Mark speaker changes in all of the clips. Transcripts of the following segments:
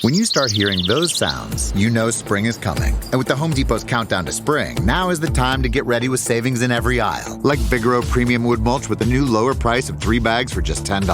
Speaker 1: When you start hearing those sounds, you know spring is coming. And with the Home Depot's countdown to spring, now is the time to get ready with savings in every aisle. Like Vigoro Premium Wood Mulch with a new lower price of 3 bags for just $10.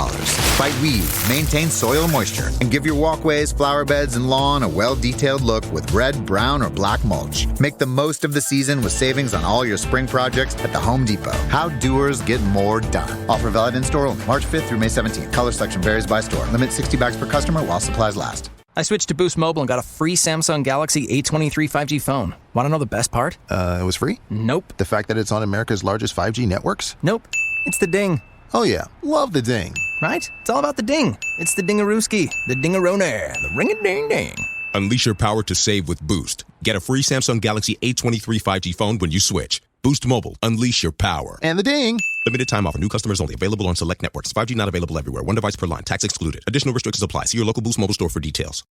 Speaker 1: Fight weeds, maintain soil moisture, and give your walkways, flower beds, and lawn a well-detailed look with red, brown, or black mulch. Make the most of the season with savings on all your spring projects at the Home Depot. How doers get more done. Offer valid in-store only March 5th through May 17th. Color selection varies by store. Limit 60 bags per customer while supplies last.
Speaker 2: I switched to Boost Mobile and got a free Samsung Galaxy A23 5G phone. Want to know the best part?
Speaker 3: It was free?
Speaker 2: Nope.
Speaker 3: The fact that it's on America's largest 5G networks?
Speaker 2: Nope. It's the ding.
Speaker 3: Oh yeah, love the ding.
Speaker 2: Right? It's all about the ding. It's the dingarooski, the dingaroner, the ring-a-ding-ding.
Speaker 4: Unleash your power to save with Boost. Get a free Samsung Galaxy A23 5G phone when you switch. Boost Mobile. Unleash your power.
Speaker 3: And the ding.
Speaker 4: Limited time offer. New customers only. Available on select networks. 5G not available everywhere. One device per line. Tax excluded. Additional restrictions apply. See your local Boost Mobile store for details.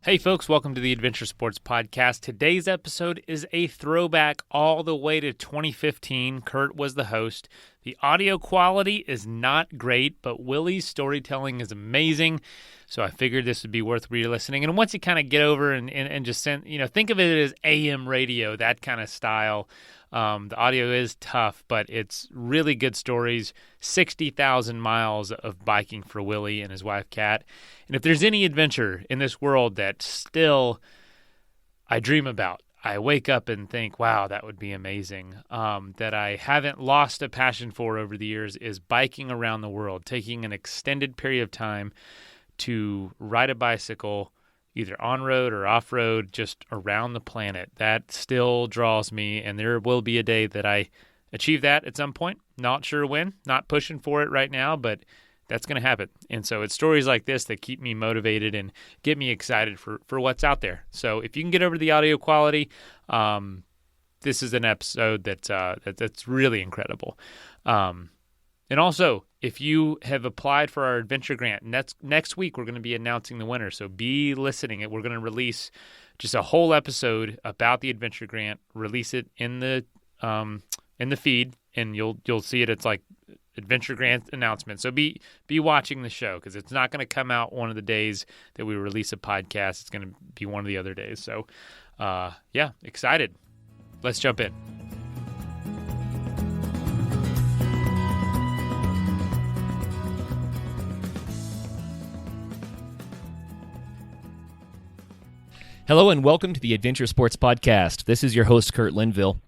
Speaker 5: Hey folks, welcome to the Adventure Sports Podcast. Today's episode is a throwback all the way to 2015. Kurt was the host. The audio quality is not great, but Willie's storytelling is amazing. So I figured this would be worth re-listening. And once you kind of get over and just send, think of it as AM radio, that kind of style. The audio is tough, but it's really good stories. 60,000 miles of biking for Willie and his wife, Kat. And if there's any adventure in this world that still I dream about, I wake up and think, wow, that would be amazing, that I haven't lost a passion for over the years, is biking around the world, taking an extended period of time to ride a bicycle, either on-road or off-road, just around the planet. That still draws me, and there will be a day that I achieve that at some point. Not sure when, not pushing for it right now, but that's going to happen. And so it's stories like this that keep me motivated and get me excited for what's out there. So if you can get over the audio quality, this is an episode that's really incredible. And also, if you have applied for our adventure grant, next week we're going to be announcing the winner. So be listening. We're going to release just a whole episode about the adventure grant. Release it in the feed, and you'll see it. It's like adventure grant announcement. So be watching the show, because it's not going to come out one of the days that we release a podcast. It's going to be one of the other days. So yeah, excited. Let's jump in. Hello and welcome to the Adventure Sports Podcast. This is your host, Kurt Linville.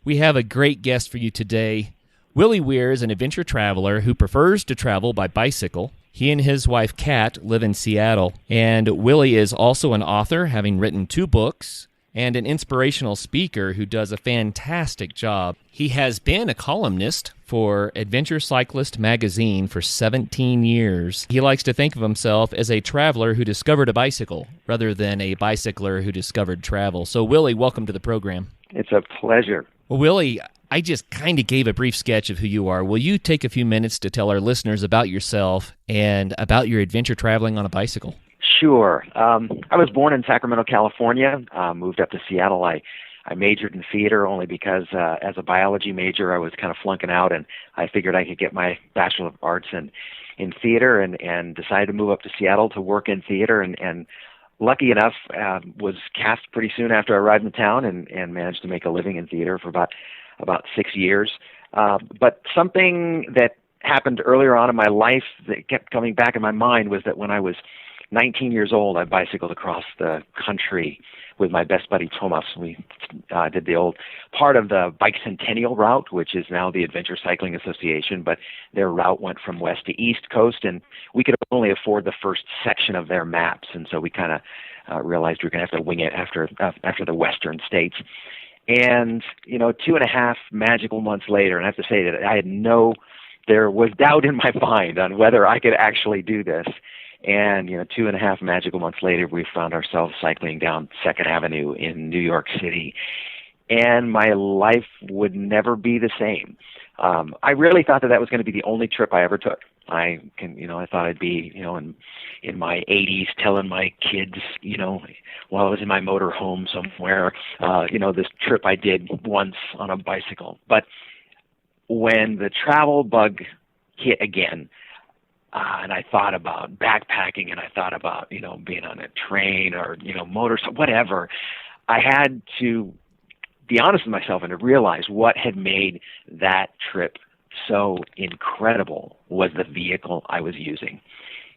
Speaker 5: We have a great guest for you today. Willie Weir is an adventure traveler who prefers to travel by bicycle. He and his wife, Kat, live in Seattle. And Willie is also an author, having written 2 books, and an inspirational speaker who does a fantastic job. He has been a columnist for Adventure Cyclist magazine for 17 years. He likes to think of himself as a traveler who discovered a bicycle rather than a bicycler who discovered travel. So, Willie, welcome to the program.
Speaker 6: It's a pleasure.
Speaker 5: Well, Willie, I just kind of gave a brief sketch of who you are. Will you take a few minutes to tell our listeners about yourself and about your adventure traveling on a bicycle?
Speaker 6: Sure. I was born in Sacramento, California, moved up to Seattle. I majored in theater only because as a biology major, I was kind of flunking out, and I figured I could get my Bachelor of Arts in theater and decided to move up to Seattle to work in theater. And lucky enough, was cast pretty soon after I arrived in town and managed to make a living in theater for about 6 years. But something that happened earlier on in my life that kept coming back in my mind was that when I was 19 years old, I bicycled across the country with my best buddy Thomas. We did the old part of the Bicentennial route, which is now the Adventure Cycling Association, but their route went from west to east coast, and we could only afford the first section of their maps, and so we kind of realized we were going to have to wing it after the western states. And, 2.5 magical months later, and I have to say that there was doubt in my mind on whether I could actually do this. And, 2.5 magical months later, we found ourselves cycling down 2nd Avenue in New York City. And my life would never be the same. I really thought that was going to be the only trip I ever took. I thought I'd be, in my 80s telling my kids, while I was in my motor home somewhere, this trip I did once on a bicycle. But when the travel bug hit again, and I thought about backpacking, and I thought about, being on a train or, whatever, I had to be honest with myself and to realize what had made that trip so incredible was the vehicle I was using.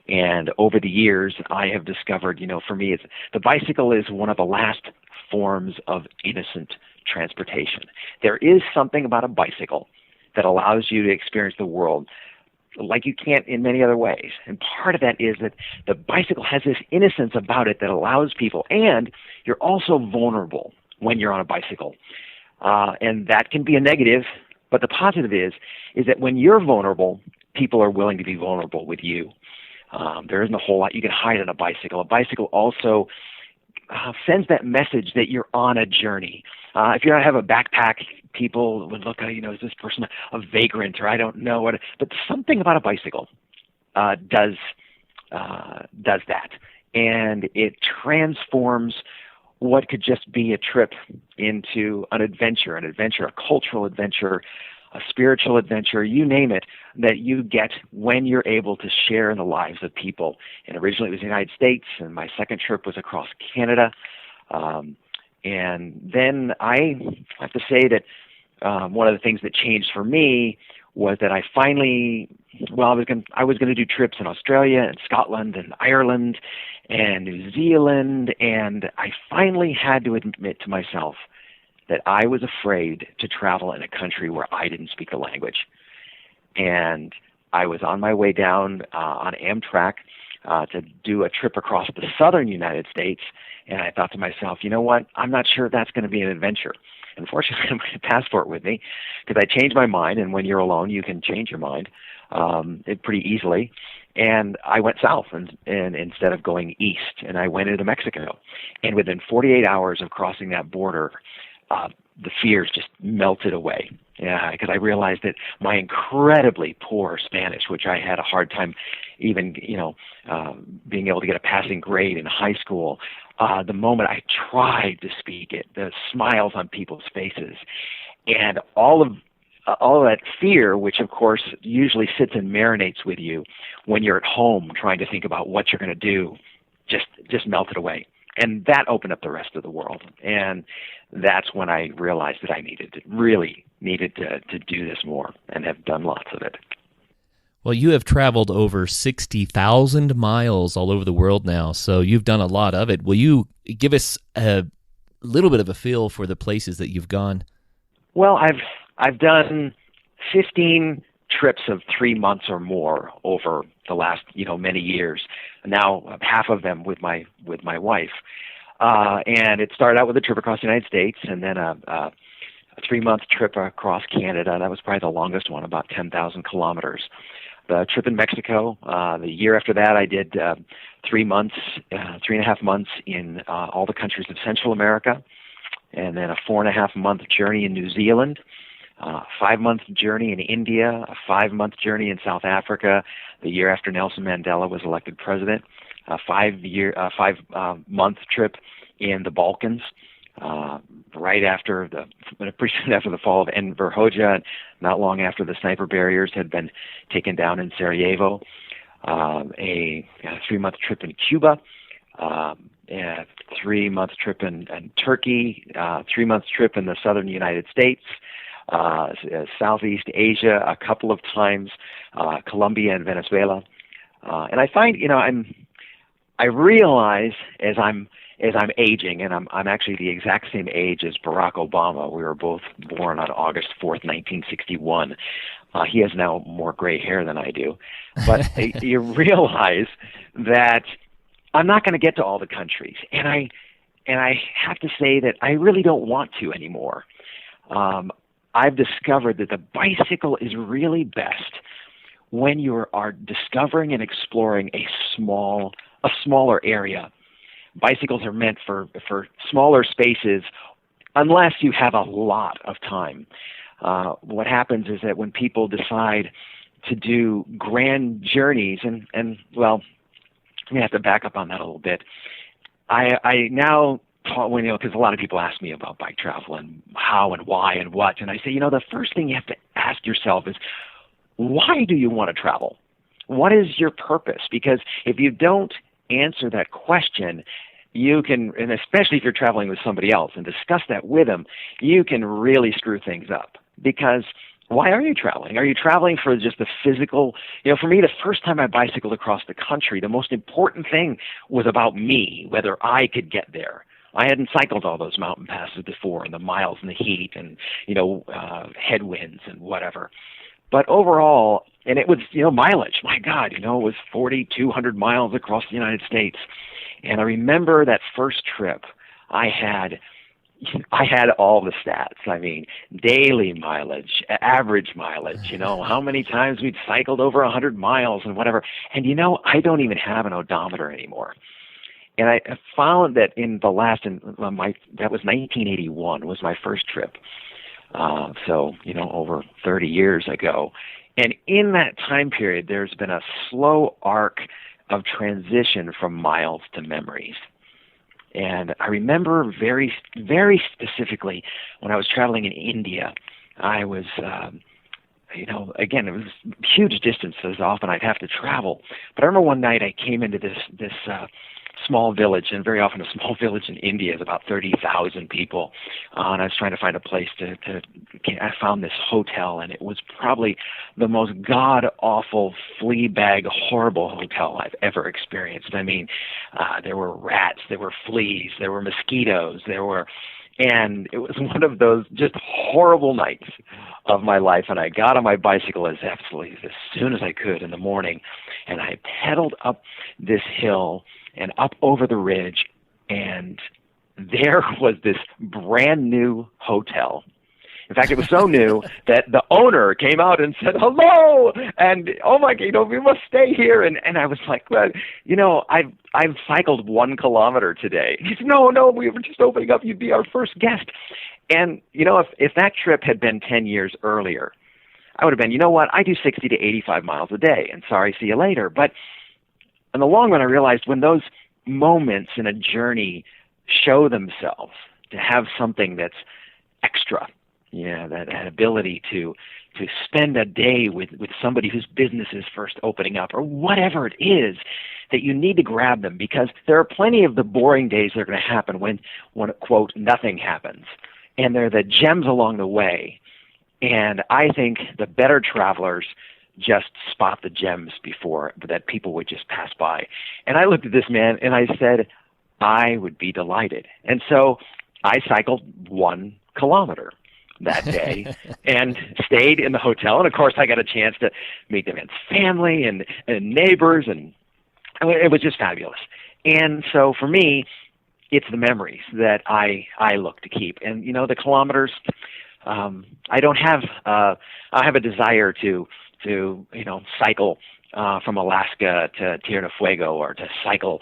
Speaker 6: And over the years, I have discovered, for me, the bicycle is one of the last forms of innocent transportation. There is something about a bicycle that allows you to experience the world like you can't in many other ways. And part of that is that the bicycle has this innocence about it that allows people, and you're also vulnerable when you're on a bicycle. And that can be a negative, but the positive is that when you're vulnerable, people are willing to be vulnerable with you. There isn't a whole lot you can hide on a bicycle. A bicycle also sends that message that you're on a journey. If you don't have a backpack, people would look at, is this person a vagrant, or I don't know what, but something about a bicycle does that. And it transforms what could just be a trip into an adventure, a cultural adventure, a spiritual adventure, you name it, that you get when you're able to share in the lives of people. And originally it was the United States, and my second trip was across Canada. And then I have to say that one of the things that changed for me was that I finally, I was going to do trips in Australia and Scotland and Ireland and New Zealand, and I finally had to admit to myself that I was afraid to travel in a country where I didn't speak the language. And I was on my way down on Amtrak to do a trip across the southern United States, and I thought to myself, you know what, I'm not sure that's going to be an adventure. Unfortunately, I had my passport with me because I changed my mind, and when you're alone, you can change your mind pretty easily. And I went south and instead of going east, and I went into Mexico. And within 48 hours of crossing that border, the fears just melted away. Yeah, because I realized that my incredibly poor Spanish, which I had a hard time even, being able to get a passing grade in high school, the moment I tried to speak it, the smiles on people's faces, and all of that fear, which of course usually sits and marinates with you when you're at home trying to think about what you're going to do, just melted away. And that opened up the rest of the world. And that's when I realized that I really needed to do this more, and have done lots of it.
Speaker 7: Well, you have traveled over 60,000 miles all over the world now, so you've done a lot of it. Will you give us a little bit of a feel for the places that you've gone? Well,
Speaker 6: I've done 15 trips of 3 months or more over the last many years. Now half of them with my wife, and it started out with a trip across the United States, and then a 3-month trip across Canada. That was probably the longest one, about 10,000 kilometers. The trip in Mexico, the year after that, I did 3 months, 3.5 months in all the countries of Central America, and then a 4.5 month journey in New Zealand, a 5-month journey in India, a 5-month journey in South Africa, the year after Nelson Mandela was elected president, a 5-month trip in the Balkans, right after pretty soon after the fall of Enver Hoxha, not long after the sniper barriers had been taken down in Sarajevo, a 3-month trip in Cuba, a 3-month trip in Turkey, 3-month trip in the southern United States, Southeast Asia a couple of times, Colombia and Venezuela, and I find I realize as I'm aging, and I'm actually the exact same age as Barack Obama. We were both born on August 4th, 1961. He has now more gray hair than I do, but you realize that I'm not going to get to all the countries, and I have to say that I really don't want to anymore. I've discovered that the bicycle is really best when you are discovering and exploring a smaller area. Bicycles are meant for smaller spaces unless you have a lot of time. what happens is that when people decide to do grand journeys, and well, we have to back up on that a little bit. I now talk, because a lot of people ask me about bike travel and how and why and what, and I say, the first thing you have to ask yourself is, why do you want to travel? What is your purpose? Because if you don't answer that question, you can, and especially if you're traveling with somebody else and discuss that with them, you can really screw things up. Because why are you traveling? Are you traveling for just the physical? For me, the first time I bicycled across the country, the most important thing was about me, whether I could get there. I hadn't cycled all those mountain passes before, and the miles and the heat and, headwinds and whatever. But overall, and it was, mileage. My God, it was 4,200 miles across the United States. And I remember that first trip, I had all the stats. I mean, daily mileage, average mileage, how many times we'd cycled over 100 miles and whatever. And, I don't even have an odometer anymore. And I found that in the last, that was 1981 was my first trip. So, over 30 years ago. And in that time period, there's been a slow arc of transition from miles to memories. And I remember very, very specifically when I was traveling in India, I was, again, it was huge distances. Often I'd have to travel. But I remember one night I came into this small village, and very often a small village in India is about 30,000 people. And I was trying to find a place I found this hotel, and it was probably the most god-awful, flea bag, horrible hotel I've ever experienced. I mean, there were rats, there were fleas, there were mosquitoes, and it was one of those just horrible nights of my life. And I got on my bicycle as soon as I could in the morning, and I pedaled up this hill and up over the ridge, and there was this brand new hotel. In fact, it was so new that the owner came out and said, "Hello!" And, "Oh my God, we must stay here." And I was like, "Well, I've cycled 1 kilometer today." He said, No, we were just opening up. You'd be our first guest. And, if that trip had been 10 years earlier, I would have been, I do 60 to 85 miles a day, and sorry, see you later. But in the long run, I realized when those moments in a journey show themselves, to have something that's extra, that ability to spend a day with somebody whose business is first opening up, or whatever it is, that you need to grab them, because there are plenty of the boring days that are going to happen when, quote, nothing happens. And they're the gems along the way. And I think the better travelers just spot the gems before that people would just pass by. And I looked at this man and I said, I would be delighted. And so I cycled 1 kilometer that day and stayed in the hotel. And of course I got a chance to meet the man's family and neighbors, and it was just fabulous. And so for me, it's the memories that I look to keep. And, the kilometers, I don't have, I have a desire to cycle from Alaska to Tierra del Fuego, or to cycle,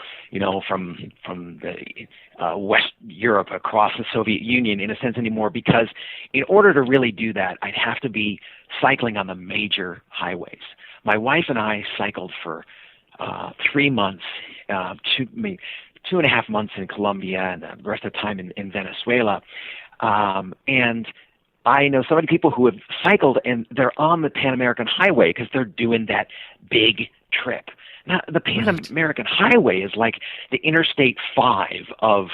Speaker 6: from the West Europe across the Soviet Union in a sense anymore, because in order to really do that, I'd have to be cycling on the major highways. My wife and I cycled for 3 months, 2.5 months in Colombia, and the rest of the time in Venezuela. And I know so many people who have cycled and they're on the Pan American Highway because they're doing that big trip. Now, the Pan American Highway is like the Interstate 5 of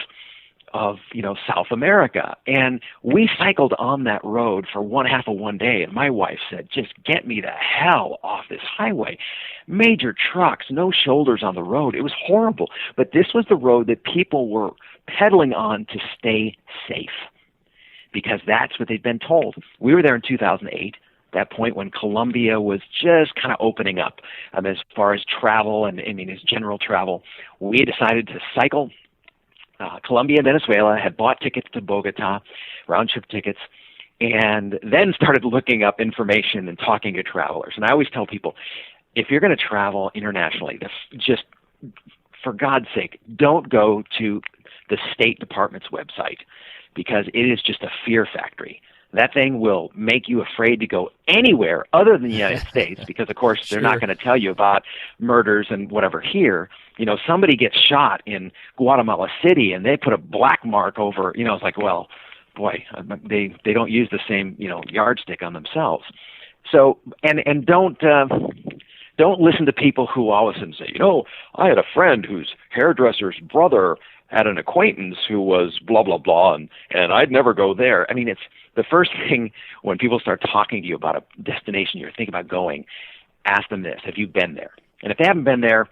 Speaker 6: South America. And we cycled on that road for 1/2 of one day. And my wife said, just get me the hell off this highway. Major trucks, no shoulders on the road. It was horrible. But this was the road that people were pedaling on to stay safe, because that's what they'd been told. We were there in 2008, that point when Colombia was just kind of opening up as far as travel and as general travel. We decided to cycle Colombia and Venezuela, had bought tickets to Bogota, round-trip tickets, and then started looking up information and talking to travelers. And I always tell people, if you're going to travel internationally, just for God's sake, don't go to the State Department's website, because it is just a fear factory. That thing will make you afraid to go anywhere other than the United States because, of course, they're not going to tell you about murders and whatever here. Somebody gets shot in Guatemala City and they put a black mark over, it's like, well, boy, they don't use the same, yardstick on themselves. So, and don't listen to people who all of a sudden say, I had a friend whose hairdresser's brother had an acquaintance who was blah, blah, blah, and I'd never go there. I mean, it's the first thing when people start talking to you about a destination you're thinking about going, ask them this: have you been there? And if they haven't been there,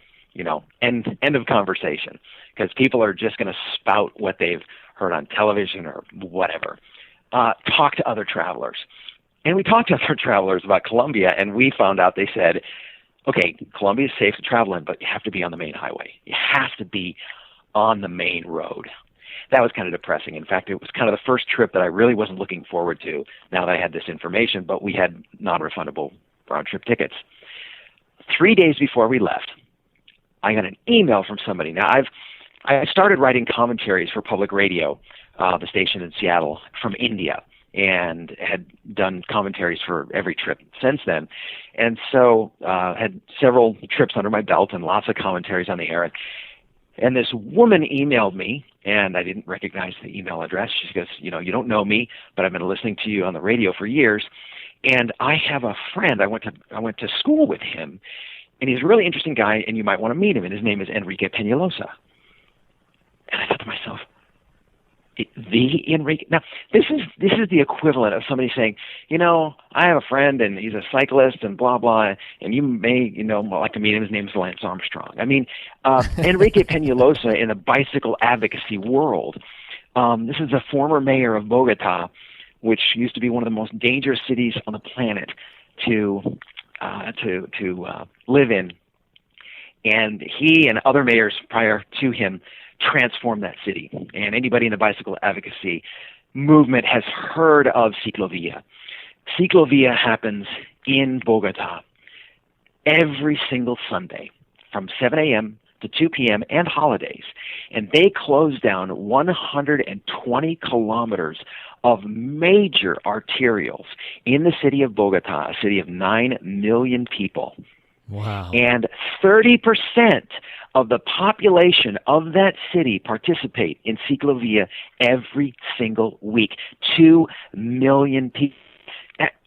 Speaker 6: end of conversation, because people are just going to spout what they've heard on television or whatever. Talk to other travelers. And we talked to other travelers about Colombia, and we found out they said, okay, Colombia is safe to travel in, but you have to be on the main highway. You have to be on the main road. That was kind of depressing. In fact, it was kind of the first trip that I really wasn't looking forward to now that I had this information, but we had non-refundable round-trip tickets. 3 days before we left, I got an email from somebody. Now, I started writing commentaries for public radio, the station in Seattle, from India, and had done commentaries for every trip since then. And so had several trips under my belt and lots of commentaries on the air. And this woman emailed me, and I didn't recognize the email address. She goes, you don't know me, but I've been listening to you on the radio for years. And I have a friend. I went to school with him, and he's a really interesting guy, and you might want to meet him. And his name is Enrique Peñalosa. And I thought to myself, the Enrique. Now, this is the equivalent of somebody saying, I have a friend and he's a cyclist and blah, blah, and you may, like to meet him. His name is Lance Armstrong. I mean, Enrique Peñalosa in the bicycle advocacy world, this is a former mayor of Bogota, which used to be one of the most dangerous cities on the planet to live in. And he and other mayors prior to him transform that city. And anybody in the bicycle advocacy movement has heard of Ciclovia. Ciclovia happens in Bogota every single Sunday from 7 a.m. to 2 p.m. and holidays. And they close down 120 kilometers of major arterials in the city of Bogota, a city of 9 million people.
Speaker 7: Wow.
Speaker 6: And 30% of the population of that city participate in Ciclovia every single week. 2 million people.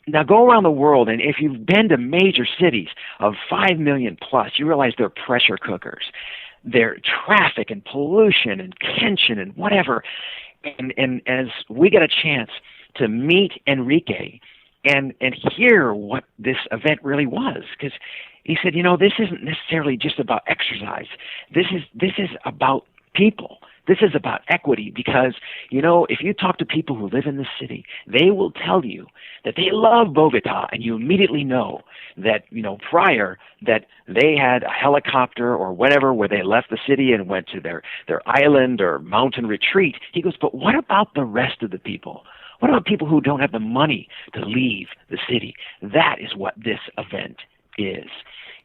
Speaker 6: Now go around the world, and if you've been to major cities of 5 million plus, you realize they're pressure cookers. They're traffic and pollution and tension and whatever. And as we get a chance to meet Enrique and hear what this event really was, because he said, this isn't necessarily just about exercise. This is about people. This is about equity because, if you talk to people who live in the city, they will tell you that they love Bogota, and you immediately know that, prior that they had a helicopter or whatever where they left the city and went to their island or mountain retreat. He goes, but what about the rest of the people? What about people who don't have the money to leave the city? That is what this event is.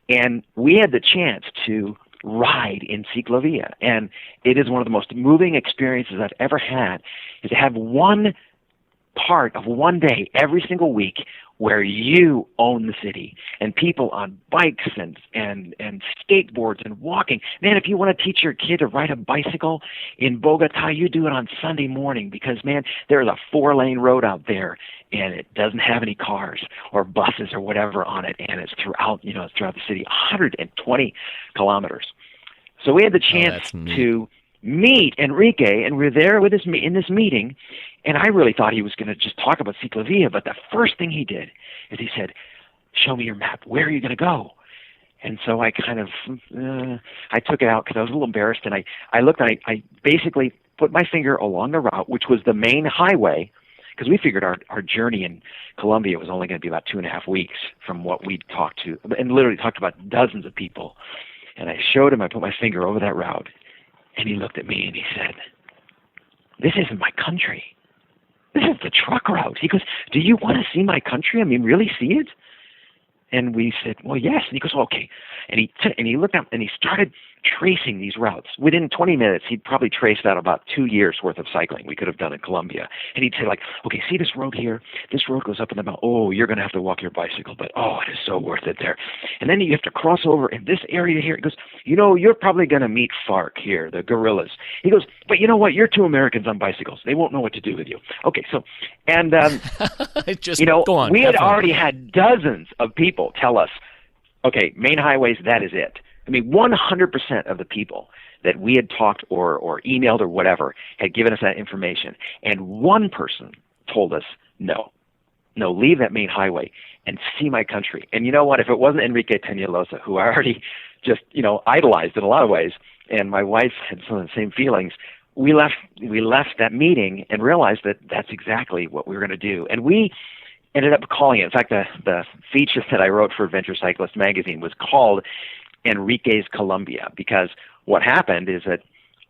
Speaker 6: And we had the chance to ride in Ciclovia, and it is one of the most moving experiences I've ever had, is to have one part of one day every single week where you own the city, and people on bikes and skateboards and walking. Man, if you want to teach your kid to ride a bicycle in Bogota, you do it on Sunday morning because, man, there's a 4-lane road out there, and it doesn't have any cars or buses or whatever on it, and it's throughout the city, 120 kilometers. So we had the chance to meet Enrique, and we were there with in this meeting, and I really thought he was going to just talk about Ciclovia, but the first thing he did is he said, show me your map. Where are you going to go? And so I kind of, I took it out because I was a little embarrassed, and I looked, and I basically put my finger along the route, which was the main highway, because we figured our journey in Colombia was only going to be about 2.5 weeks from what we'd talked to, and literally talked about dozens of people. And I showed him, I put my finger over that route, and he looked at me and he said, this isn't my country. This is the truck route. He goes, do you want to see my country? I mean, really see it? And we said, well, yes. And he goes, well, okay. And he looked up and he started tracing these routes. Within 20 minutes, he'd probably traced out about 2 years worth of cycling we could have done in Colombia. And he'd say like, okay, see this road here? This road goes up in the mountain. Oh, you're going to have to walk your bicycle, but oh, it is so worth it there. And then you have to cross over in this area here. He goes, you know, you're probably going to meet FARC here, the guerrillas. He goes, but you know what? You're two Americans on bicycles. They won't know what to do with you. Okay, so, and,
Speaker 7: Just
Speaker 6: you know,
Speaker 7: go on,
Speaker 6: we had
Speaker 7: definitely.
Speaker 6: already had dozens of people tell us, okay, main highways, that is it. I mean, 100% of the people that we had talked or emailed or whatever had given us that information. And one person told us, no, leave that main highway and see my country. And you know what? If it wasn't Enrique Peñalosa, who I already just, you know, idolized in a lot of ways, and my wife had some of the same feelings, we left that meeting and realized that that's exactly what we were going to do. And we ended up calling it. In fact, the feature that I wrote for Adventure Cyclist magazine was called Enrique's Colombia, because what happened is that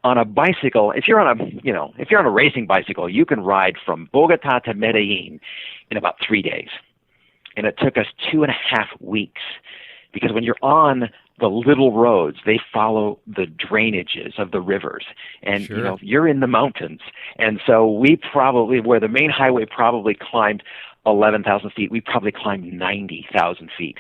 Speaker 6: on a bicycle, if you're on a racing bicycle, you can ride from Bogota to Medellin in about 3 days. And it took us 2.5 weeks, because when you're on the little roads, they follow the drainages of the rivers, and
Speaker 7: Sure.
Speaker 6: you know, you're in the mountains. And so we probably, where the main highway probably climbed 11,000 feet, we probably climbed 90,000 feet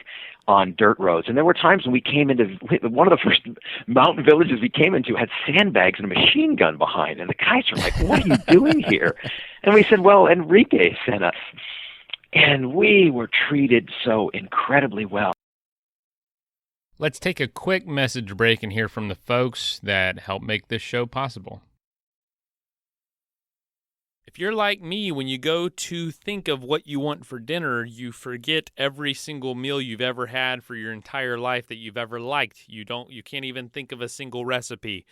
Speaker 6: on dirt roads. And there were times when we came into one of the first mountain villages we came into had sandbags and a machine gun behind. And the guys are like, what are you doing here? And we said, well, Enrique sent us. And we were treated so incredibly well.
Speaker 5: Let's take a quick message break and hear from the folks that help make this show possible. If you're like me, when you go to think of what you want for dinner, you forget every single meal you've ever had for your entire life that you've ever liked. You can't even think of a single recipe.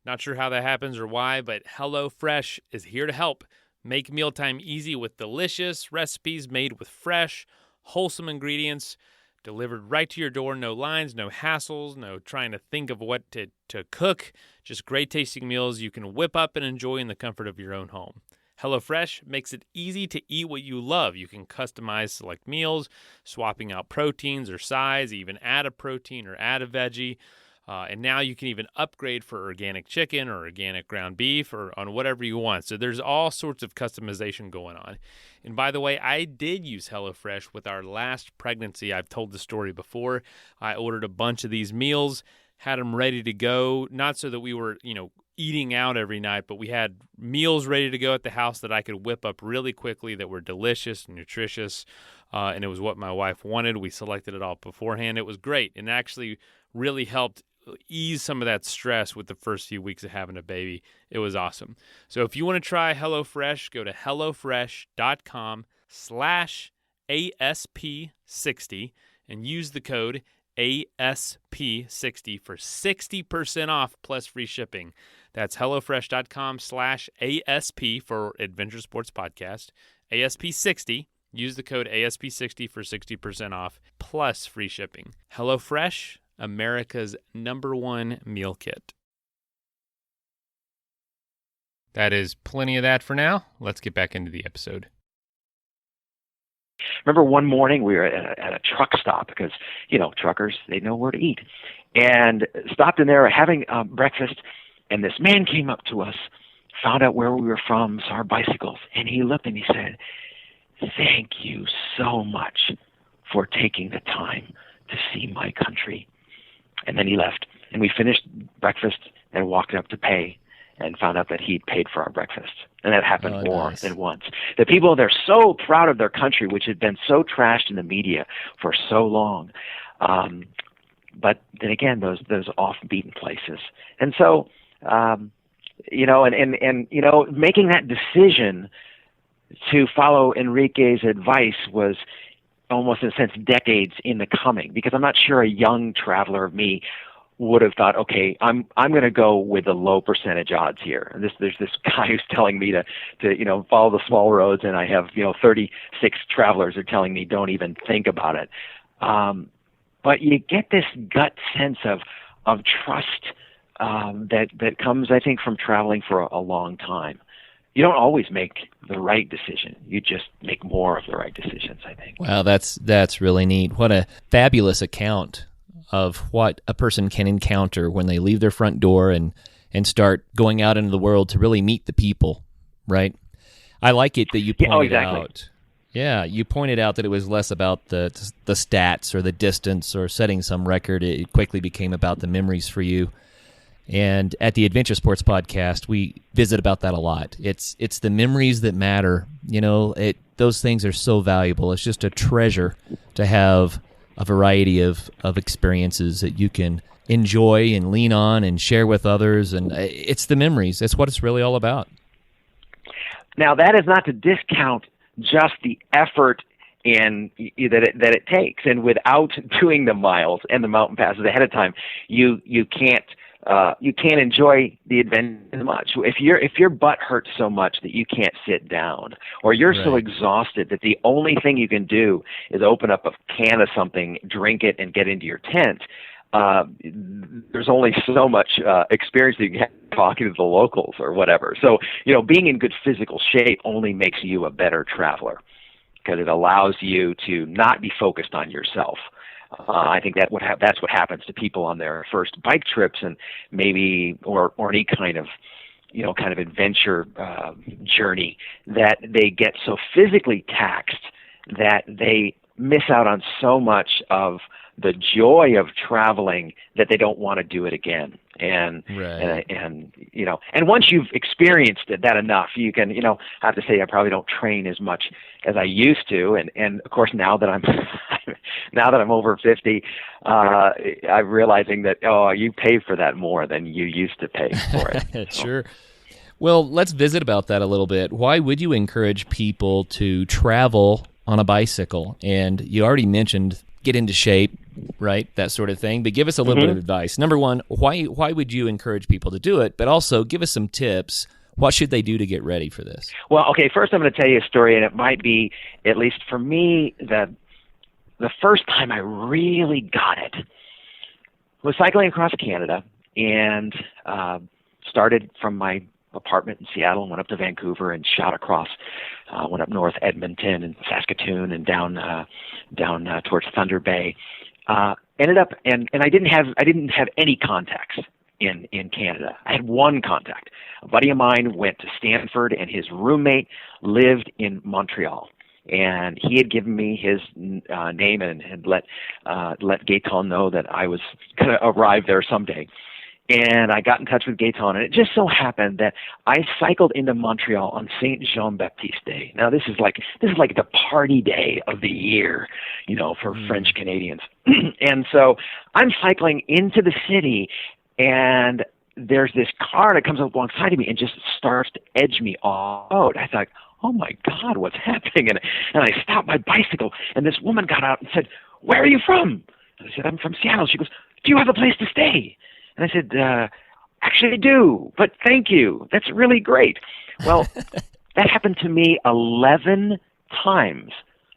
Speaker 5: Not sure how that happens or why, but HelloFresh is here to help. Make mealtime easy with delicious recipes made with fresh, wholesome ingredients, delivered right to your door. No lines, no hassles, no trying to think of what to cook. Just great tasting meals you can whip up and enjoy in the comfort of your own home. HelloFresh makes it easy to eat what you love. You can customize select meals, swapping out proteins or size, even add a protein or add a veggie. And now you can even upgrade for organic chicken or organic ground beef or on whatever you want. So there's all sorts of customization going on. And by the way, I did use HelloFresh with our last pregnancy. I've told the story before. I ordered a bunch of these meals, had them ready to go, not so that we were, eating out every night, but we had meals ready to go at the house that I could whip up really quickly that were delicious and nutritious, and it was what my wife wanted. We selected it all beforehand. It was great, and actually really helped ease some of that stress with the first few weeks of having a baby. It was awesome. So if you want to try HelloFresh, go to HelloFresh.com/ASP60 and use the code ASP60 for 60% off plus free shipping. That's HelloFresh.com/ASP for Adventure Sports Podcast. ASP60. Use the code ASP60 for 60% off plus free shipping. HelloFresh, America's #1 meal kit. That is plenty of that for now. Let's get back into the episode.
Speaker 6: Remember one morning we were at a truck stop because, truckers, they know where to eat. And stopped in there having breakfast, and this man came up to us, found out where we were from, saw our bicycles, and he looked and he said, "Thank you so much for taking the time to see my country." And then he left. And we finished breakfast and walked up to pay and found out that he'd paid for our breakfast. And that happened more than once. The people, they're so proud of their country, which had been so trashed in the media for so long. But then again, those off-beaten places. And so, making that decision to follow Enrique's advice was almost in a sense decades in the coming, because I'm not sure a young traveler of me would have thought, okay, I'm going to go with the low percentage odds here. And there's this guy who's telling me to follow the small roads, and I have 36 travelers are telling me don't even think about it. But you get this gut sense of trust that comes, I think, from traveling for a long time. You don't always make the right decision. You just make more of the right decisions, I think.
Speaker 7: Wow, that's really neat. What a fabulous account of what a person can encounter when they leave their front door and start going out into the world to really meet the people, right? I like it that you pointed out. Yeah, you pointed out that it was less about the stats or the distance or setting some record. It quickly became about the memories for you. And at the Adventure Sports Podcast, we visit about that a lot. It's the memories that matter. You know, those things are so valuable. It's just a treasure to have a variety of experiences that you can enjoy and lean on and share with others. And it's the memories. That's what it's really all about.
Speaker 6: Now, that is not to discount just the effort that it takes, and without doing the miles and the mountain passes ahead of time, you can't enjoy the adventure as much. If your butt hurts so much that you can't sit down, or you're so exhausted that the only thing you can do is open up a can of something, drink it, and get into your tent, there's only so much experience that you can have talking to the locals or whatever. So, being in good physical shape only makes you a better traveler, because it allows you to not be focused on yourself. I think that's what happens to people on their first bike trips, and maybe or any kind of adventure journey, that they get so physically taxed that they miss out on so much of the joy of traveling that they don't want to do it again. And once you've experienced that enough, you can, I have to say, I probably don't train as much as I used to. And of course, now that I'm over 50, I'm realizing that, you pay for that more than you used to pay for it.
Speaker 7: Sure. Well, let's visit about that a little bit. Why would you encourage people to travel on a bicycle? And you already mentioned get into shape, right? That sort of thing. But give us a little bit of advice. Number one, why would you encourage people to do it? But also give us some tips. What should they do to get ready for this?
Speaker 6: Well, okay, first I'm going to tell you a story, and it might be, at least for me, the first time I really got it was cycling across Canada, and started from my apartment in Seattle and went up to Vancouver and shot across, went up north Edmonton and Saskatoon and down towards Thunder Bay. Ended up and I didn't have any contacts in Canada. I had one contact. A buddy of mine went to Stanford, and his roommate lived in Montreal. And he had given me his name and had let Gaetan know that I was going to arrive there someday. And I got in touch with Gaetan, and it just so happened that I cycled into Montreal on Saint Jean Baptiste Day. Now this is like the party day of the year, for French Canadians. And so I'm cycling into the city, and there's this car that comes up alongside of me and just starts to edge me off the road. I thought, oh my God, what's happening? And I stopped my bicycle, and this woman got out and said, "Where are you from?" And I said, "I'm from Seattle." She goes, "Do you have a place to stay?" And I said, "Actually, I do, but thank you. That's really great." Well, that happened to me 11 times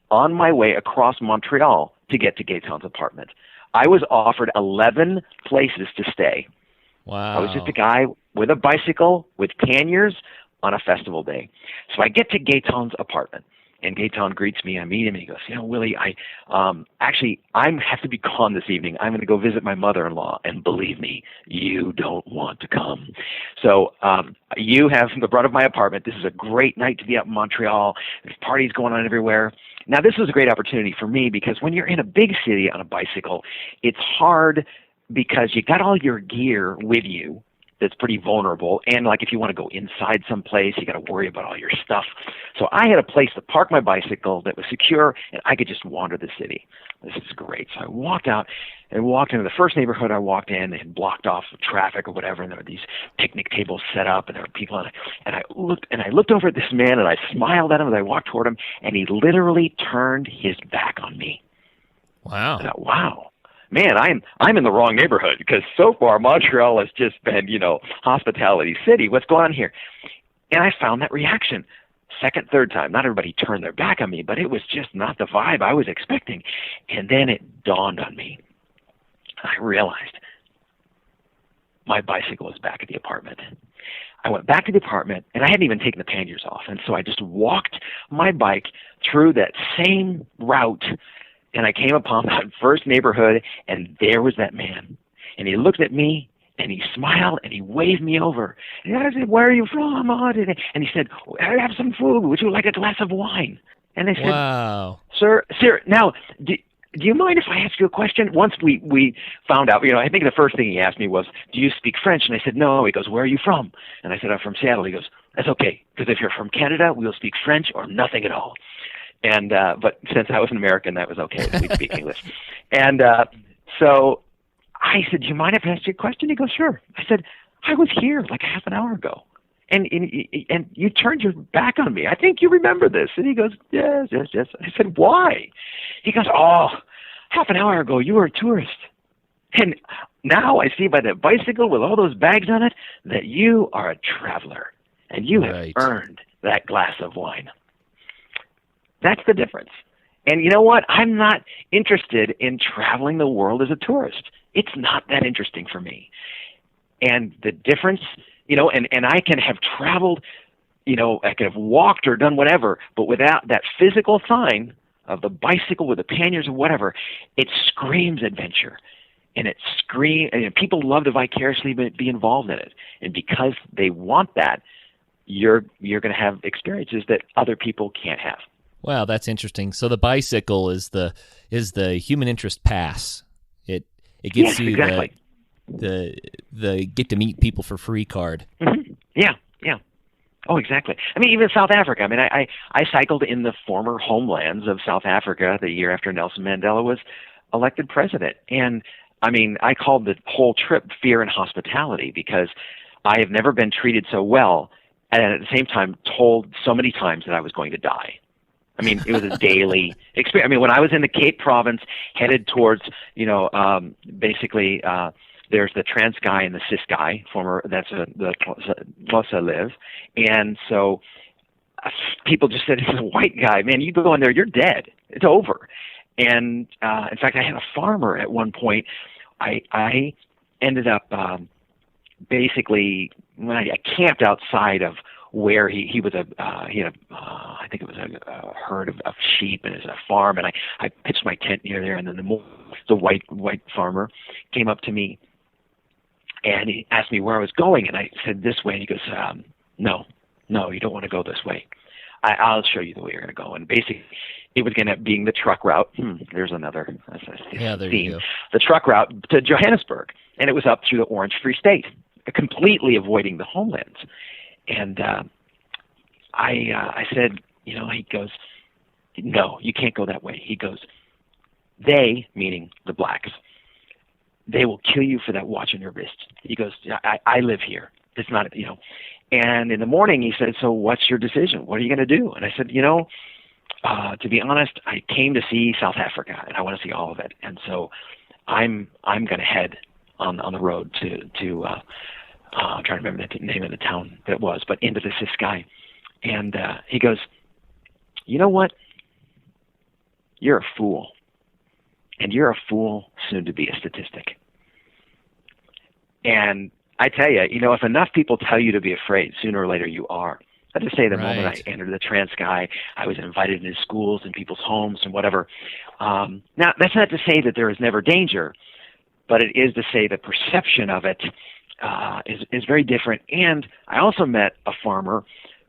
Speaker 6: on my way across Montreal to get to Gaetan's apartment. I was offered 11 places to stay.
Speaker 7: Wow.
Speaker 6: I was just a guy with a bicycle with panniers on a festival day. So I get to Gaetan's apartment, and Gaetan greets me. I meet him, and he goes, "Willie, I have to be gone this evening. I'm going to go visit my mother-in-law, and believe me, you don't want to come. So you have the brunt of my apartment. This is a great night to be up in Montreal. There's parties going on everywhere." Now, this was a great opportunity for me, because when you're in a big city on a bicycle, it's hard because you got all your gear with you that's pretty vulnerable. And like if you want to go inside someplace, you got to worry about all your stuff. So I had a place to park my bicycle that was secure, and I could just wander the city. This is great. So I walked out and walked into the first neighborhood I walked in. They had blocked off the traffic or whatever, and there were these picnic tables set up, and there were people on it. And I looked over at this man, and I smiled at him as I walked toward him, and he literally turned his back on me.
Speaker 7: Wow.
Speaker 6: I thought, wow. Man, I'm in the wrong neighborhood, because so far Montreal has just been, hospitality city. What's going on here? And I found that reaction. Second, third time, not everybody turned their back on me, but it was just not the vibe I was expecting. And then it dawned on me. I realized my bicycle was back at the apartment. I went back to the apartment, and I hadn't even taken the panniers off. And so I just walked my bike through that same route And I came upon that first neighborhood, and there was that man. And he looked at me, and he smiled, and he waved me over. And I said, "Where are you from?" And he said, "I have some food. Would you like a glass of wine?" And I said,
Speaker 7: Wow.
Speaker 6: Sir, now, do you mind if I ask you a question?" Once we found out, I think the first thing he asked me was, "Do you speak French?" And I said, "No." He goes, "Where are you from?" And I said, "I'm from Seattle." He goes, "That's okay, because if you're from Canada, we'll speak French or nothing at all." And but since I was an American, that was okay. We'd speak English. And so I said, "Do you mind if I ask you a question?" He goes, "Sure." I said, "I was here like a half an hour ago. And you turned your back on me. I think you remember this." And he goes, yes. I said, "Why?" He goes, "Oh, half an hour ago, you were a tourist. And now I see by the bicycle with all those bags on it that you are a traveler. And you have earned that glass of wine." That's the difference. And you know what? I'm not interested in traveling the world as a tourist. It's not that interesting for me. And the difference, and I can have traveled, I could have walked or done whatever, but without that physical sign of the bicycle with the panniers or whatever, it screams adventure. And people love to vicariously be involved in it. And because they want that, you're going to have experiences that other people can't have.
Speaker 7: Wow, that's interesting. So the bicycle is the human interest pass. It gives you
Speaker 6: exactly.
Speaker 7: the get to meet people for free card.
Speaker 6: Mm-hmm. Yeah. Oh, exactly. I mean, even South Africa. I mean, I cycled in the former homelands of South Africa the year after Nelson Mandela was elected president. And I mean, I called the whole trip Fear and Hospitality because I have never been treated so well and at the same time told so many times that I was going to die. I mean, it was a daily experience. I mean, when I was in the Cape Province, headed towards, basically, there's the Transkei and the Ciskei, that's the Xhosa live. And so people just said, "It's a white guy, man, you go in there, you're dead. It's over." And in fact, I had a farmer at one point. I ended up basically, when I camped outside of where he was I think it was a herd of sheep and it was a farm, and I pitched my tent near there, and then the white farmer came up to me and he asked me where I was going, and I said, "This way." And he goes, no, you don't want to go this way. I'll show you the way you're going to go. And basically it was going to be the truck route. There's another
Speaker 7: there
Speaker 6: theme.
Speaker 7: you go.
Speaker 6: The truck route to Johannesburg, and it was up through the Orange Free State, completely avoiding the homelands. And I said, he goes, "No, you can't go that way." He goes, "They," meaning the blacks, "they will kill you for that watch on your wrist." He goes, I live here. It's not, And in the morning he said, "So what's your decision? What are you going to do?" And I said, to be honest, I came to see South Africa and I want to see all of it. And so I'm going to head on the road to I'm trying to remember the name of the town that it was, but into the Ciskei. And he goes, "You know what? You're a fool. And you're a fool soon to be a statistic." And I tell you, if enough people tell you to be afraid, sooner or later you are. I just say the moment I entered the Transkei, I was invited into schools and people's homes and whatever. Now, that's not to say that there is never danger, but it is to say the perception of it is very different. And I also met a farmer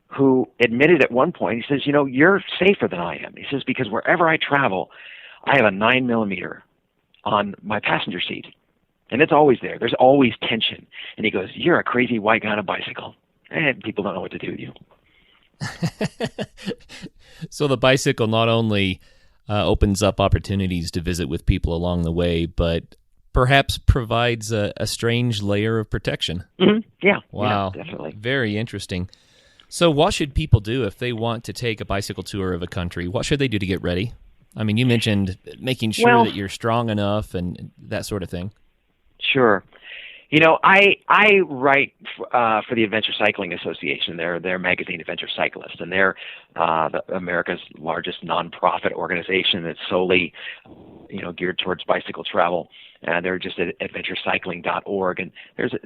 Speaker 6: who admitted at one point, he says, "You're safer than I am." He says, "Because wherever I travel, I have a 9mm on my passenger seat. And it's always there. There's always tension." And he goes, "You're a crazy white guy on a bicycle. And people don't know what to do with you."
Speaker 7: So the bicycle not only opens up opportunities to visit with people along the way, but perhaps provides a strange layer of protection.
Speaker 6: Mm-hmm. Yeah.
Speaker 7: Wow.
Speaker 6: Yeah, definitely.
Speaker 7: Very interesting. So what should people do if they want to take a bicycle tour of a country? What should they do to get ready? I mean, you mentioned making sure that you're strong enough and that sort of thing.
Speaker 6: Sure. I write for the Adventure Cycling Association. They're their magazine, Adventure Cyclist, and they're America's largest nonprofit organization that's solely, geared towards bicycle travel. They're just at adventurecycling.org, and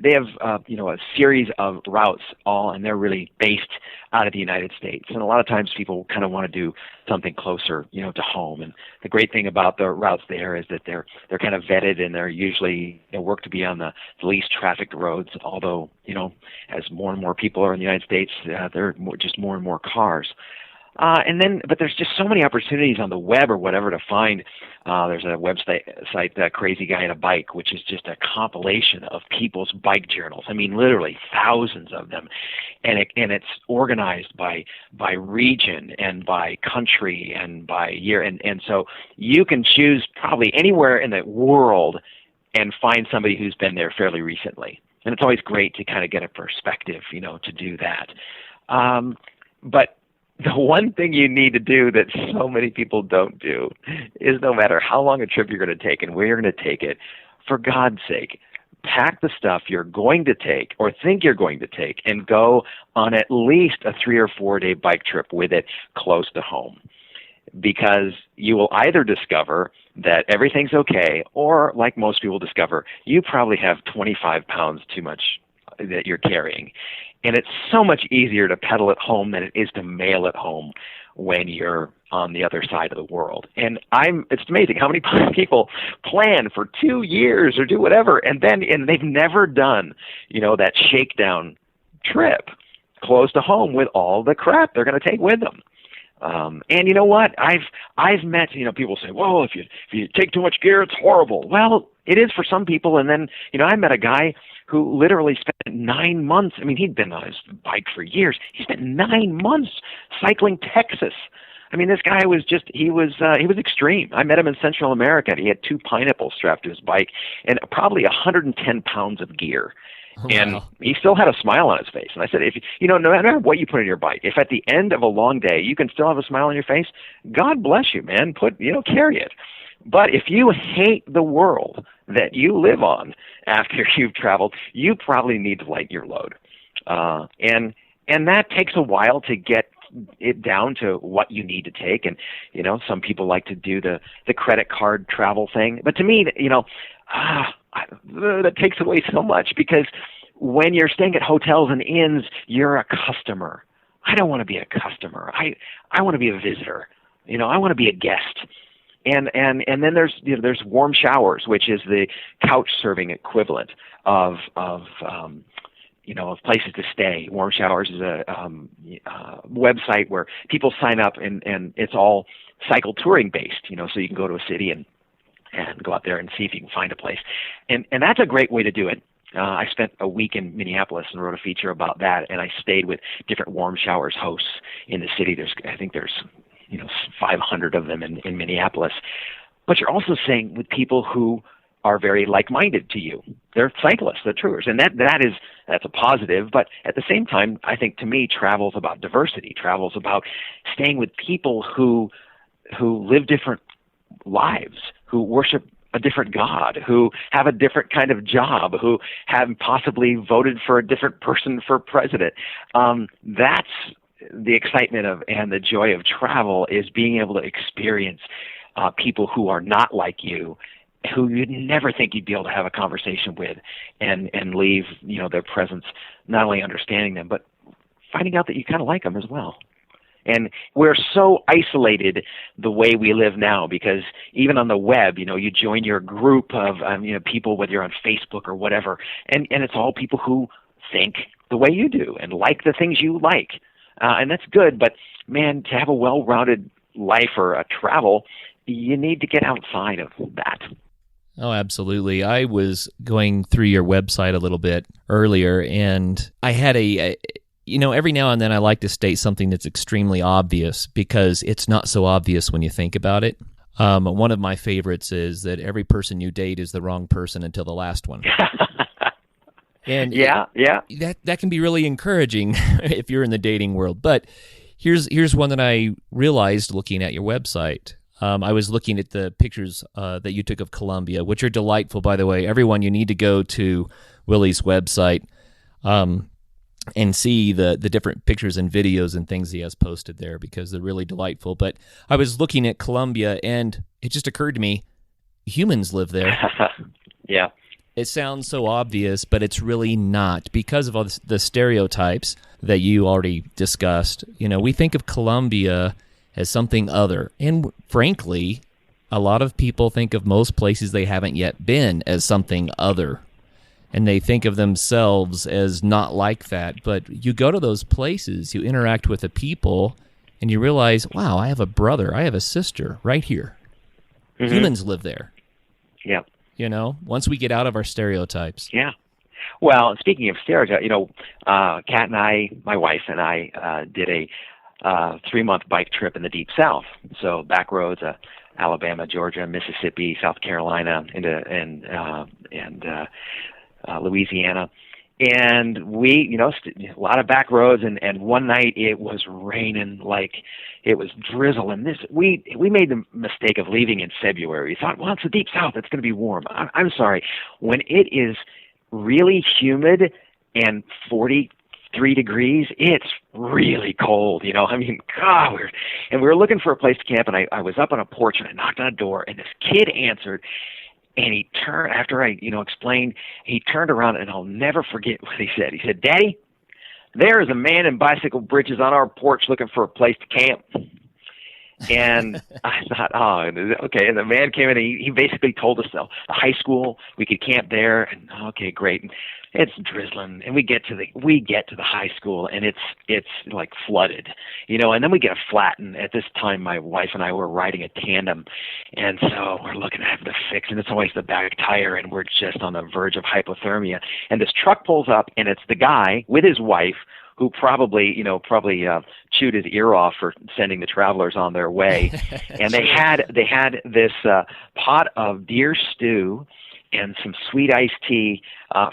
Speaker 6: they have a series of routes and they're really based out of the United States. And a lot of times people kind of want to do something closer, to home. And the great thing about the routes there is that they're kind of vetted, and they're usually work to be on the least trafficked roads. Although as more and more people are in the United States, there are just more and more cars. But there's just so many opportunities on the web or whatever to find. There's a website, Crazy Guy on a Bike, which is just a compilation of people's bike journals. I mean, literally thousands of them, and it's organized by region and by country and by year, and so you can choose probably anywhere in the world and find somebody who's been there fairly recently. And it's always great to kind of get a perspective, to do that. But the one thing you need to do that so many people don't do is, no matter how long a trip you're going to take and where you're going to take it, for God's sake, pack the stuff you're going to take or think you're going to take and go on at least a 3 or 4 day bike trip with it close to home. Because you will either discover that everything's okay, or, like most people discover, you probably have 25 pounds too much that you're carrying. And it's so much easier to pedal it home than it is to mail it home when you're on the other side of the world. And it's amazing how many people plan for 2 years or do whatever, and they've never done, that shakedown trip close to home with all the crap they're going to take with them. And you know what? I've met, people say, well, if you take too much gear, it's horrible. Well, it is for some people. And then, I met a guy who literally spent 9 months. I mean, he'd been on his bike for years. He spent 9 months cycling Texas. I mean, this guy was he was extreme. I met him in Central America, and he had 2 pineapples strapped to his bike and probably 110 pounds of gear. Wow. And he still had a smile on his face. And I said, no matter what you put in your bike, if at the end of a long day you can still have a smile on your face, God bless you, man. Carry it. But if you hate the world that you live on after you've traveled, you probably need to lighten your load. And that takes a while to get it down to what you need to take. And, some people like to do the credit card travel thing. But to me, that takes away so much, because when you're staying at hotels and inns, you're a customer. I don't want to be a customer. I want to be a visitor. I want to be a guest. And then there's warm showers, which is the couch serving equivalent of places to stay. Warm Showers is a website where people sign up, and it's all cycle touring based, so you can go to a city and go out there and see if you can find a place. And that's a great way to do it. I spent a week in Minneapolis and wrote a feature about that, and I stayed with different Warm Showers hosts in the city. I think there's 500 of them in Minneapolis. But you're also staying with people who are very like-minded to you. They're cyclists, they're truers, and that's a positive. But at the same time, I think, to me, travel's about diversity. Travel's about staying with people who live different lives, who worship a different God, who have a different kind of job, who have possibly voted for a different person for president. That's the excitement and the joy of travel, is being able to experience people who are not like you, who you'd never think you'd be able to have a conversation with, and leave their presence not only understanding them, but finding out that you kind of like them as well. And we're so isolated the way we live now, because even on the web, you join your group of people, whether you're on Facebook or whatever, and it's all people who think the way you do and like the things you like. And that's good, but man, to have a well-rounded life or a travel, you need to get outside of that.
Speaker 7: Oh, absolutely. I was going through your website a little bit earlier, and I had every now and then I like to state something that's extremely obvious, because it's not so obvious when you think about it. One of my favorites is that every person you date is the wrong person until the last one. And
Speaker 6: yeah.
Speaker 7: That can be really encouraging if you're in the dating world. But here's one that I realized looking at your website. I was looking at the pictures that you took of Colombia, which are delightful, by the way. Everyone, you need to go to Willie's website and see the different pictures and videos and things he has posted there because they're really delightful. But I was looking at Colombia, and it just occurred to me, humans live there.
Speaker 6: Yeah.
Speaker 7: It sounds so obvious, but it's really not because of all the stereotypes that you already discussed. You know, we think of Colombia as something other. And frankly, a lot of people think of most places they haven't yet been as something other. And they think of themselves as not like that. But you go to those places, you interact with the people, and you realize, wow, I have a brother, I have a sister right here. Mm-hmm. Humans live there.
Speaker 6: Yeah.
Speaker 7: You know, once we get out of our stereotypes.
Speaker 6: Yeah. Well, speaking of stereotypes, Kat and I, my wife and I, did a 3-month bike trip in the Deep South. So back roads, Alabama, Georgia, Mississippi, South Carolina, and Louisiana. And we, a lot of back roads, and one night it was raining like it was drizzle. And we made the mistake of leaving in February. We thought, well, it's the Deep South, it's going to be warm. I'm sorry, when it is really humid and 43 degrees, it's really cold. God, we were looking for a place to camp, and I was up on a porch and I knocked on a door, and this kid answered. And he turned, after I, explained, he turned around, and I'll never forget what he said. He said, "Daddy, there is a man in bicycle breeches on our porch looking for a place to camp." And I thought, oh, okay. And the man came in, and he basically told us the high school, we could camp there. And okay, great. And it's drizzling, and we get to the high school, and it's like flooded, and then we get a flat. And at this time, my wife and I were riding a tandem, and so we're looking at having to fix, and it's always the back tire, and we're just on the verge of hypothermia. And this truck pulls up, and it's the guy with his wife who probably chewed his ear off for sending the travelers on their way. And they had this pot of deer stew and some sweet iced tea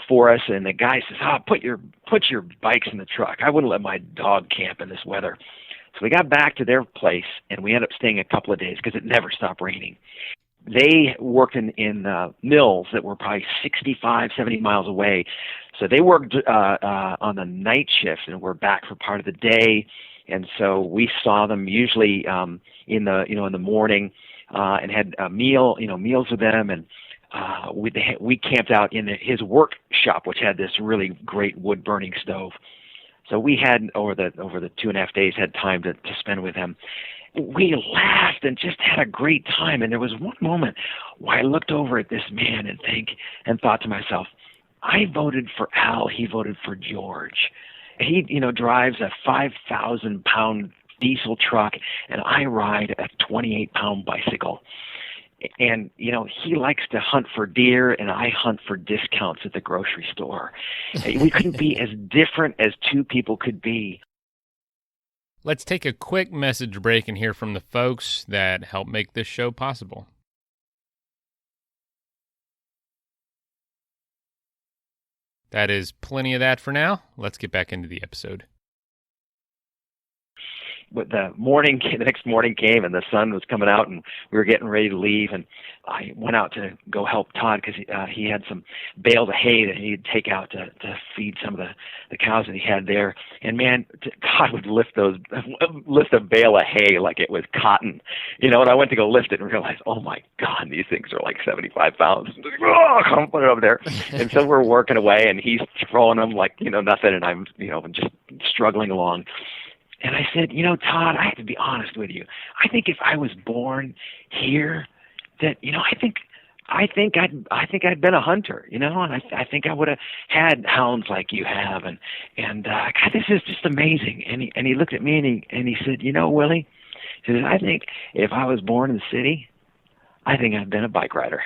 Speaker 6: for us. And the guy says, put your bikes in the truck. I wouldn't let my dog camp in this weather. So we got back to their place, and we ended up staying a couple of days because it never stopped raining. They worked in mills that were probably 65, 70 miles away. So they worked on the night shift and were back for part of the day. And so we saw them usually in the morning and had meals with them. And we camped out in his workshop, which had this really great wood burning stove. So we had over the 2.5 days had time to spend with him. We laughed and just had a great time. And there was one moment where I looked over at this man and thought to myself, I voted for Al, he voted for George. He, drives a 5,000-pound diesel truck, and I ride a 28-pound bicycle. And, he likes to hunt for deer, and I hunt for discounts at the grocery store. We couldn't be as different as two people could be.
Speaker 5: Let's take a quick message break and hear from the folks that help make this show possible. That is plenty of that for now. Let's get back into the episode.
Speaker 6: But the next morning came, and the sun was coming out, and we were getting ready to leave. And I went out to go help Todd because he had some bales of hay that he'd take out to feed some of the cows that he had there. And man, Todd would lift a bale of hay like it was cotton, And I went to go lift it and realized, oh my God, these things are like 75 pounds. I'll put it over there. And so we're working away, and he's throwing them like nothing, and I'm just struggling along. And I said, Todd, I have to be honest with you. I think if I was born here, that I think I'd been a hunter, and I think I would have had hounds like you have, and God, this is just amazing. And he looked at me and he said, Willie, he said, I think if I was born in the city, I think I'd been a bike rider.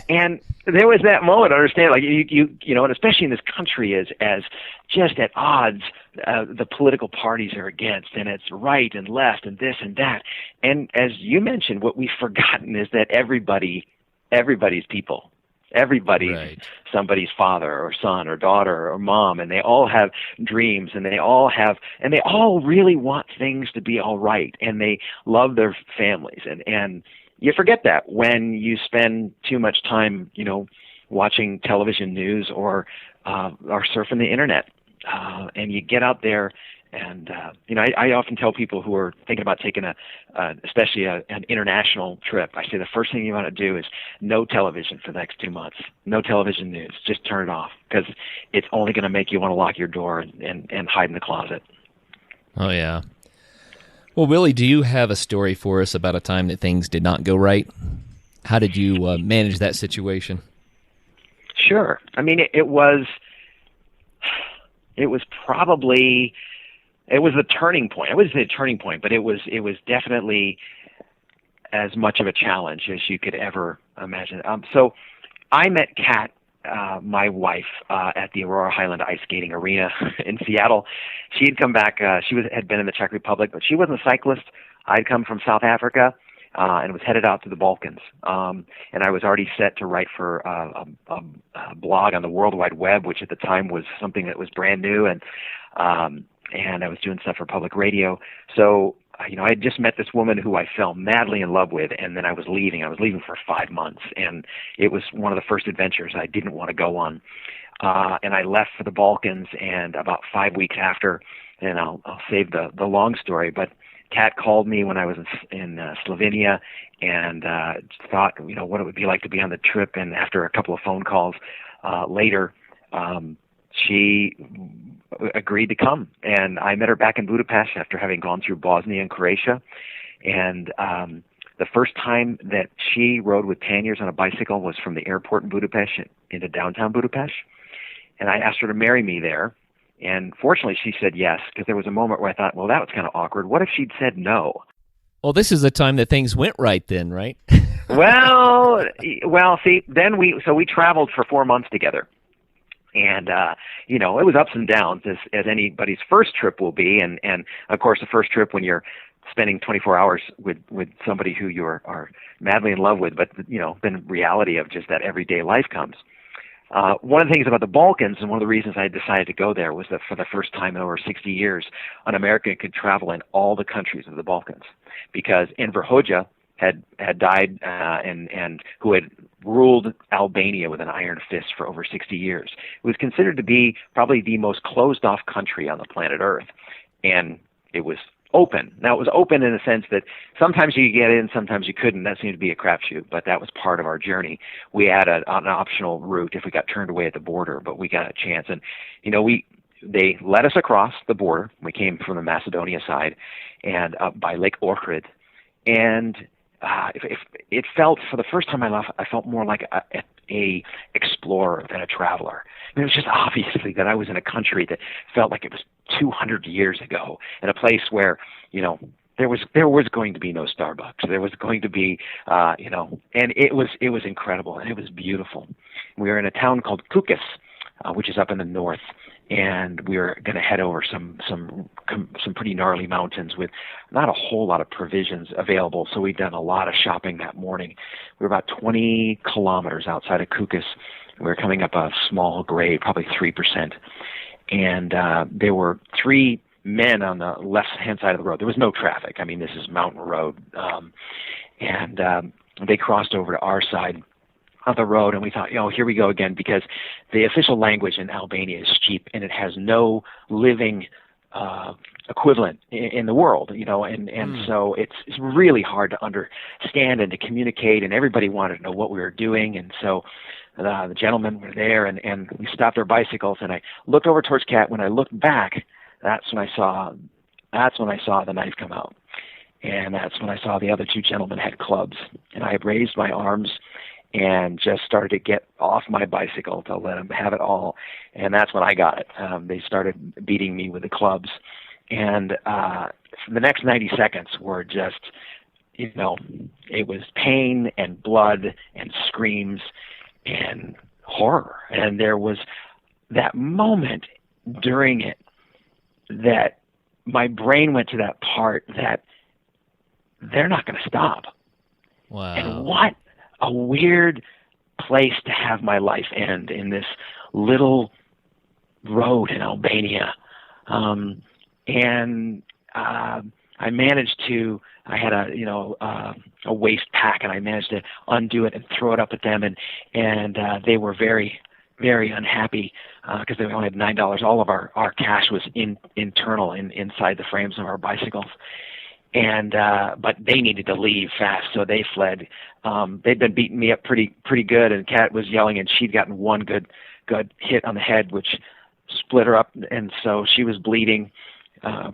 Speaker 6: And there was that moment, understand, like and especially in this country as just at odds, the political parties are against, and it's right and left and this and that. And as you mentioned, what we've forgotten is that everybody's people. Everybody's
Speaker 7: Right.
Speaker 6: somebody's father or son or daughter or mom, and they all have dreams, and they all really want things to be all right, and they love their families, and you forget that when you spend too much time, watching television news or surfing the internet, and you get out there. And I often tell people who are thinking about taking especially an international trip, I say the first thing you want to do is no television for the next 2 months. No television news. Just turn it off, because it's only going to make you want to lock your door and hide in the closet.
Speaker 7: Oh, yeah. Well, Willie, do you have a story for us about a time that things did not go right? How did you manage that situation?
Speaker 6: Sure. I mean, it was probably. It was a turning point. I wouldn't say a turning point, but it was definitely as much of a challenge as you could ever imagine. So I met Kat, my wife, at the Aurora Highland Ice Skating Arena in Seattle. She had come back. She had been in the Czech Republic, but she wasn't a cyclist. I'd come from South Africa and was headed out to the Balkans. And I was already set to write for a blog on the World Wide Web, which at the time was something that was brand new, and I was doing stuff for public radio. So, I had just met this woman who I fell madly in love with, and then I was leaving. I was leaving for 5 months, and it was one of the first adventures I didn't want to go on. And I left for the Balkans, and about 5 weeks after, and I'll save the long story, but Kat called me when I was in Slovenia, and thought, what it would be like to be on the trip. And after a couple of phone calls later, she agreed to come, and I met her back in Budapest after having gone through Bosnia and Croatia. And the first time that she rode with panniers on a bicycle was from the airport in Budapest into downtown Budapest. And I asked her to marry me there. And fortunately, she said yes, because there was a moment where I thought, well, that was kind of awkward. What if she'd said no?
Speaker 7: Well, this is the time that things went right then, right?
Speaker 6: well, see, then we traveled for 4 months together. And, it was ups and downs, as anybody's first trip will be. And of course, the first trip when you're spending 24 hours with somebody who you are madly in love with, but, then reality of just that everyday life comes. One of the things about the Balkans, and one of the reasons I decided to go there, was that for the first time in over 60 years, an American could travel in all the countries of the Balkans, because Enver Hoxha had died, and who had ruled Albania with an iron fist for over 60 years. It was considered to be probably the most closed-off country on the planet Earth, and it was open. Now, it was open in the sense that sometimes you could get in, sometimes you couldn't. That seemed to be a crapshoot, but that was part of our journey. We had an optional route if we got turned away at the border, but we got a chance. And, they led us across the border. We came from the Macedonia side and up by Lake Ohrid, and it felt, for the first time I felt more like a explorer than a traveler. It was just obviously that I was in a country that felt like it was 200 years ago, in a place where, there was going to be no Starbucks. There was going to be, and it was incredible, and it was beautiful. We were in a town called Kukës, which is up in the north, and we were going to head over some pretty gnarly mountains with not a whole lot of provisions available. So we'd done a lot of shopping that morning. We were about 20 kilometers outside of Kukës. We were coming up a small grade, probably 3%, and there were 3 men on the left-hand side of the road. There was no traffic. I mean, this is mountain road, and they crossed over to our side of the road, and we thought, here we go again, because the official language in Albania is Sheep, and it has no living equivalent in the world, and so it's really hard to understand and to communicate, and everybody wanted to know what we were doing. And so the gentlemen were there, and we stopped our bicycles, and I looked over towards Kat. When I looked back, that's when I saw the knife come out, and that's when I saw the other 2 gentlemen had clubs, and I raised my arms and just started to get off my bicycle to let them have it all. And that's when I got it. They started beating me with the clubs. And the next 90 seconds were just, it was pain and blood and screams and horror. And there was that moment during it that my brain went to that part that they're not going to stop.
Speaker 7: Wow.
Speaker 6: And what a weird place to have my life end, in this little road in Albania. I managed to, I had a waste pack, and I managed to undo it and throw it up at them, and they were very, very unhappy because they only had $9. All of our cash was internal inside the frames of our bicycles. And but they needed to leave fast, so they fled. They'd been beating me up pretty good, and Kat was yelling, and she'd gotten one good hit on the head, which split her up, and so she was bleeding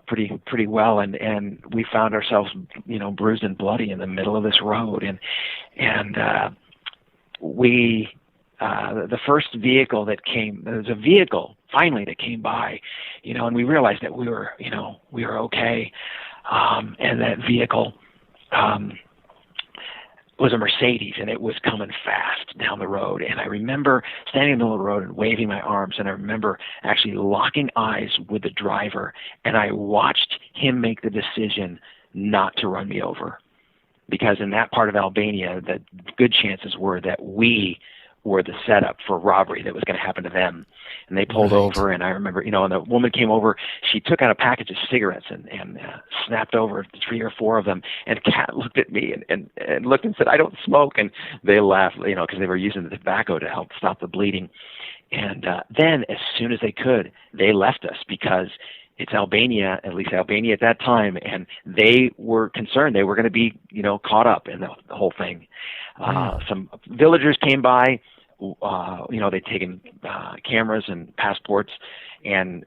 Speaker 6: pretty well, and we found ourselves, bruised and bloody in the middle of this road, and we the first vehicle that came, there was a vehicle finally that came by, and we realized that we were okay. And that vehicle was a Mercedes, and it was coming fast down the road. And I remember standing in the middle of the road and waving my arms, and I remember actually locking eyes with the driver, and I watched him make the decision not to run me over. Because in that part of Albania, the good chances were that we were the setup for robbery that was going to happen to them. And they pulled over, and I remember, and the woman came over, she took out a package of cigarettes and snapped over 3 or 4 of them, and Kat looked at me and looked and said, "I don't smoke," and they laughed, because they were using the tobacco to help stop the bleeding. And then, as soon as they could, they left us, because it's Albania, at least Albania at that time, and they were concerned they were going to be, caught up in the whole thing. Some villagers came by. They'd taken cameras and passports, and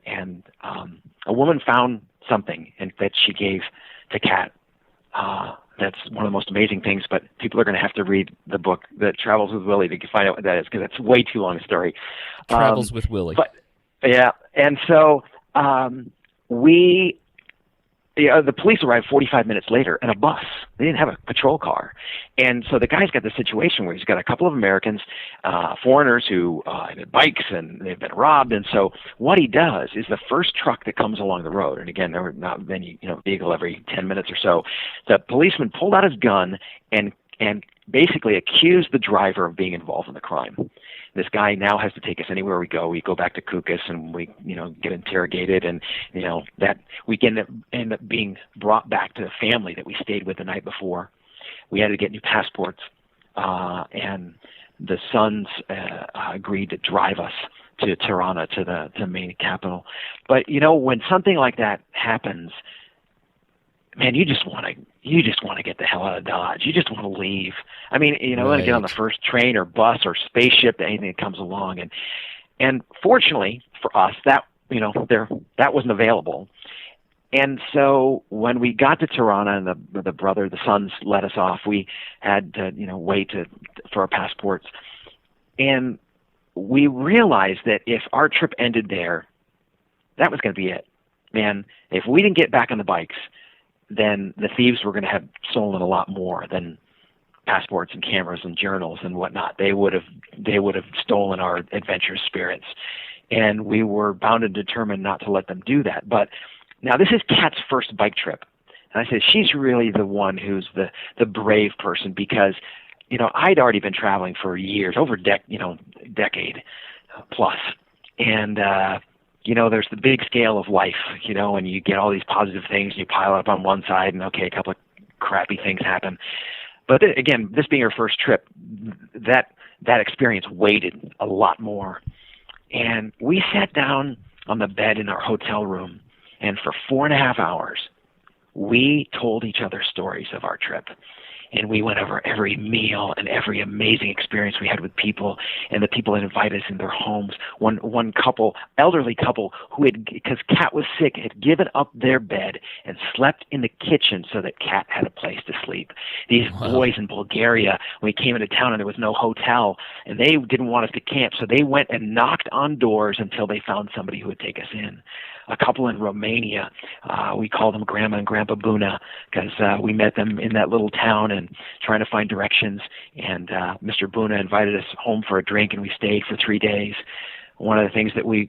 Speaker 6: a woman found something and that she gave to Kat. That's one of the most amazing things, but people are going to have to read the book that Travels with Willie to find out what that is, because it's way too long a story.
Speaker 7: Travels with Willie.
Speaker 6: But yeah, and so the police arrived 45 minutes later in a bus. They didn't have a patrol car. And so the guy's got the situation where he's got a couple of Americans, foreigners who had bikes, and they've been robbed. And so what he does is, the first truck that comes along the road, and again, there were not many, vehicle every 10 minutes or so, the policeman pulled out his gun and basically accused the driver of being involved in the crime. This guy now has to take us anywhere we go. We go back to Kukis, and we, get interrogated, and, that we end up being brought back to the family that we stayed with the night before. We had to get new passports, and the sons agreed to drive us to Tirana, to the main capital. But, when something like that happens, man, you just want to get the hell out of Dodge. You just want to leave. I mean, want to get on the first train or bus or spaceship, anything that comes along. And fortunately for us, that that wasn't available. And so when we got to Tirana, and the sons let us off, we had to wait for our passports, and we realized that if our trip ended there, that was going to be it. Man, if we didn't get back on the bikes, then the thieves were going to have stolen a lot more than passports and cameras and journals and whatnot. They would have stolen our adventurous spirits, and we were bound and determined not to let them do that. But now this is Kat's first bike trip, and I said she's really the one who's the brave person, because I'd already been traveling for years, over decade plus, and there's the big scale of life, and you get all these positive things, you pile up on one side, and okay, a couple of crappy things happen. But again, this being her first trip, that experience weighted a lot more. And we sat down on the bed in our hotel room, and for 4.5 hours, we told each other stories of our trip. And we went over every meal and every amazing experience we had with people, and the people that invited us in their homes. One couple, elderly couple, who had, because Kat was sick, had given up their bed and slept in the kitchen so that Kat had a place to sleep. These boys in Bulgaria, when we came into town and there was no hotel, and they didn't want us to camp, so they went and knocked on doors until they found somebody who would take us in. A couple in Romania, we called them Grandma and Grandpa Buna, because we met them in that little town and trying to find directions. And Mr. Buna invited us home for a drink, and we stayed for 3 days. one of the things that we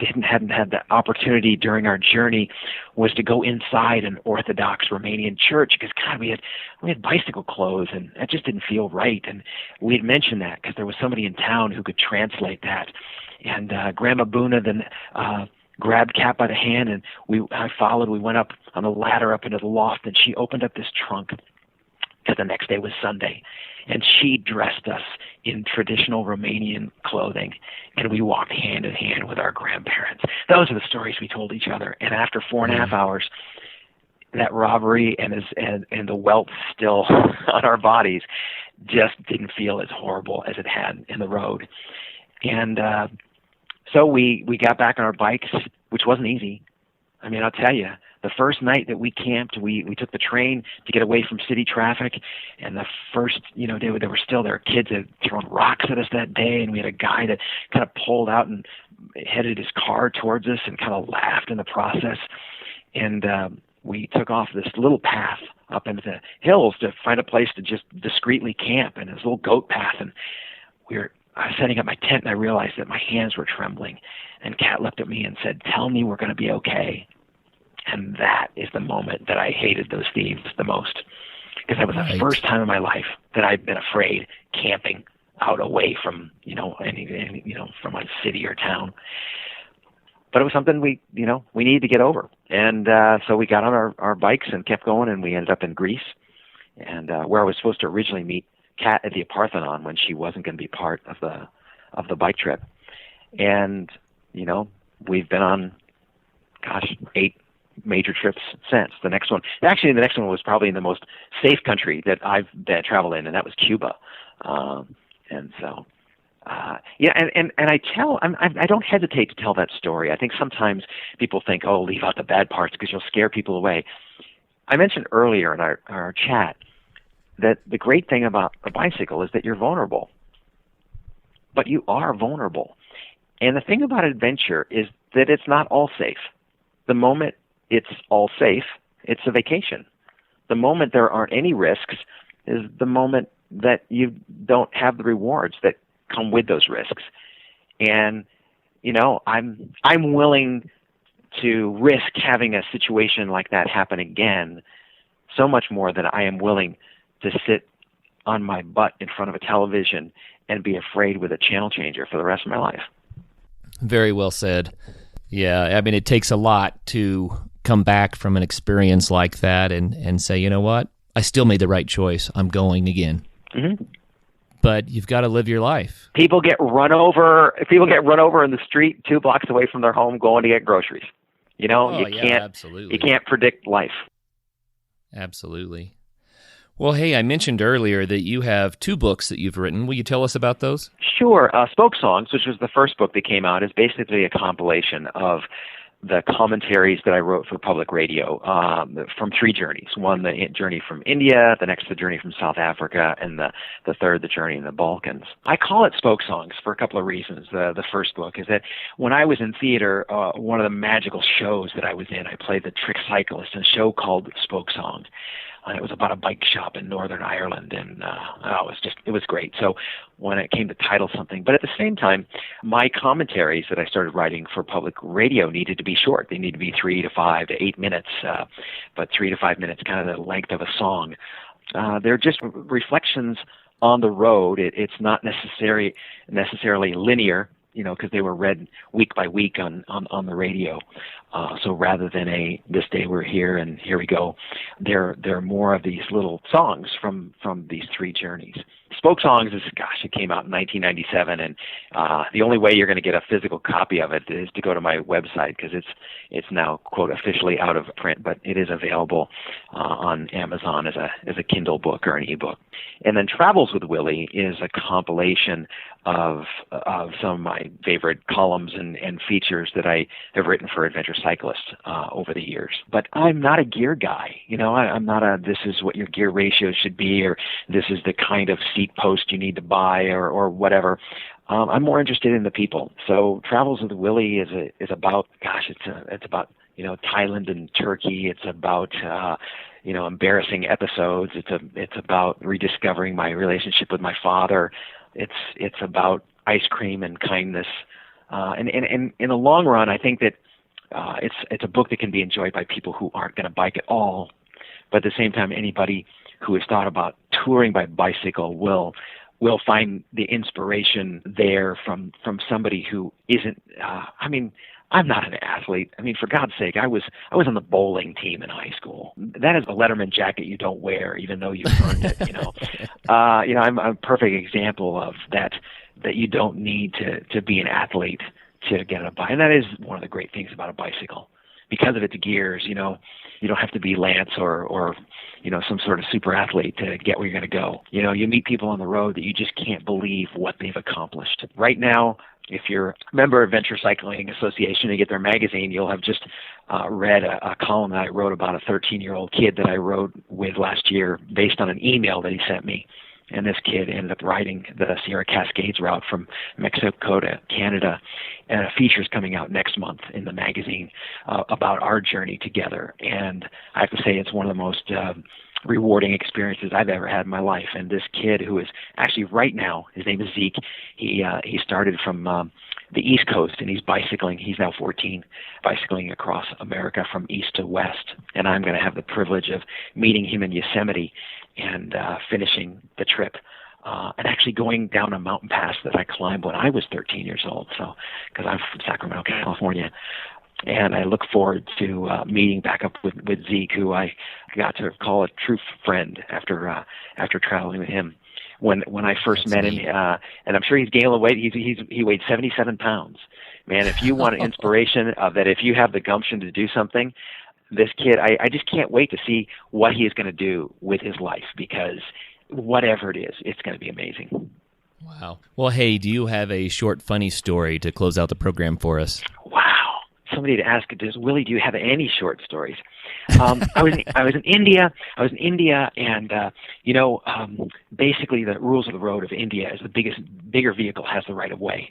Speaker 6: hadn't had the opportunity during our journey was to go inside an Orthodox Romanian church, because God, we had bicycle clothes, and that just didn't feel right. And we had mentioned that because there was somebody in town who could translate that. And Grandma Buna then grabbed Kat by the hand, and I followed. We went up on the ladder up into the loft, and she opened up this trunk, because the next day was Sunday. And she dressed us in traditional Romanian clothing, and we walked hand in hand with our grandparents. Those are the stories we told each other. And after 4.5 hours, that robbery and the welt still on our bodies just didn't feel as horrible as it had in the road. And so we got back on our bikes, which wasn't easy. I mean, I'll tell you, the first night that we camped, we took the train to get away from city traffic, and the first, day, there were kids that had thrown rocks at us that day, and we had a guy that kind of pulled out and headed his car towards us and kind of laughed in the process. And we took off this little path up into the hills to find a place to just discreetly camp, and this little goat path. And I was setting up my tent, and I realized that my hands were trembling. And Kat looked at me and said, "Tell me we're going to be okay." And that is the moment that I hated those thieves the most, because that was the first time in my life that I'd been afraid camping out away from, from a city or town. But it was something we needed to get over. And so we got on our bikes and kept going, and we ended up in Greece, and where I was supposed to originally meet Kat at the Parthenon when she wasn't going to be part of the bike trip. And, we've been on, 8 major trips since. The next one was probably in the most safe country that I've traveled in, and that was Cuba. And so, and I don't hesitate to tell that story. I think sometimes people think, oh, leave out the bad parts because you'll scare people away. I mentioned earlier in our chat that the great thing about a bicycle is that you're vulnerable. But you are vulnerable. And the thing about adventure is that it's not all safe. The moment it's all safe, it's a vacation. The moment there aren't any risks is the moment that you don't have the rewards that come with those risks. And, I'm willing to risk having a situation like that happen again so much more than I am willing to sit on my butt in front of a television and be afraid with a channel changer for the rest of my life.
Speaker 7: Very well said. Yeah, I mean, it takes a lot to come back from an experience like that and say, you know what, I still made the right choice. I'm going again. Mm-hmm. But you've got to live your life. People get run over
Speaker 6: in the street 2 blocks away from their home going to get groceries.
Speaker 7: Absolutely.
Speaker 6: You can't predict life.
Speaker 7: Absolutely. Well, hey, I mentioned earlier that you have 2 books that you've written. Will you tell us about those?
Speaker 6: Sure. Spoke Songs, which was the first book that came out, is basically a compilation of the commentaries that I wrote for public radio from 3 journeys. One, the journey from India, the next, the journey from South Africa, and the third, the journey in the Balkans. I call it Spoke Songs for a couple of reasons. The first book is that when I was in theater, one of the magical shows that I was in, I played the trick cyclist in a show called Spoke Songs. It was about a bike shop in Northern Ireland, and it was great. So when it came to title something, but at the same time, my commentaries that I started writing for public radio needed to be short. They need to be 3 to 5 to 8 minutes, but 3 to 5 minutes, kind of the length of a song. They're just reflections on the road. It's not necessarily linear, because they were read week by week on the radio. So rather than this day we're here and here we go, there are more of these little songs from these 3 journeys. Spoke Songs it came out in 1997, and the only way you're going to get a physical copy of it is to go to my website, because it's now, quote, officially out of print, but it is available on Amazon as a Kindle book or an ebook. And then Travels with Willie is a compilation of some of my favorite columns and features that I have written for adventure cyclists over the years. But I'm not a gear guy. I'm not this is what your gear ratio should be, or this is the kind of seat post you need to buy, or whatever. I'm more interested in the people. So Travels with Willie is about, it's about Thailand and Turkey. It's about embarrassing episodes. It's about rediscovering my relationship with my father. It's about ice cream and kindness. And in the long run, I think that it's a book that can be enjoyed by people who aren't going to bike at all. But at the same time, anybody who has thought about touring by bicycle will find the inspiration there from somebody who isn't. I'm not an athlete. I mean, for God's sake, I was on the bowling team in high school. That is a Letterman jacket you don't wear, even though you've earned it. I'm a perfect example of that you don't need to be an athlete to get on a bike. And that is one of the great things about a bicycle. Because of its gears, you don't have to be Lance or some sort of super athlete to get where you're going to go. You meet people on the road that you just can't believe what they've accomplished. Right now, if you're a member of Venture Cycling Association and get their magazine, you'll have just read a column that I wrote about a 13-year-old kid that I rode with last year based on an email that he sent me. And this kid ended up riding the Sierra Cascades route from Mexico to Canada. And a feature's coming out next month in the magazine about our journey together. And I have to say it's one of the most rewarding experiences I've ever had in my life. And this kid, who is actually right now, his name is Zeke, he started from the East Coast, and he's bicycling. He's now 14, bicycling across America from east to west. And I'm going to have the privilege of meeting him in Yosemite and finishing the trip, and actually going down a mountain pass that I climbed when I was 13 years old. So, because I'm from Sacramento, California, and I look forward to meeting back up with Zeke, who I got to call a true friend after traveling with him. When I first met him, and I'm sure he's gained a weight. He weighed 77 pounds. Man, if you want an inspiration of that, if you have the gumption to do something, this kid, I just can't wait to see what he is going to do with his life, because whatever it is, it's going to be amazing.
Speaker 7: Wow. Well, hey, do you have a short, funny story to close out the program for us?
Speaker 6: Wow. Somebody to ask, Willie, do you have any short stories? I was in India, and basically the rules of the road of India is bigger vehicle has the right of way.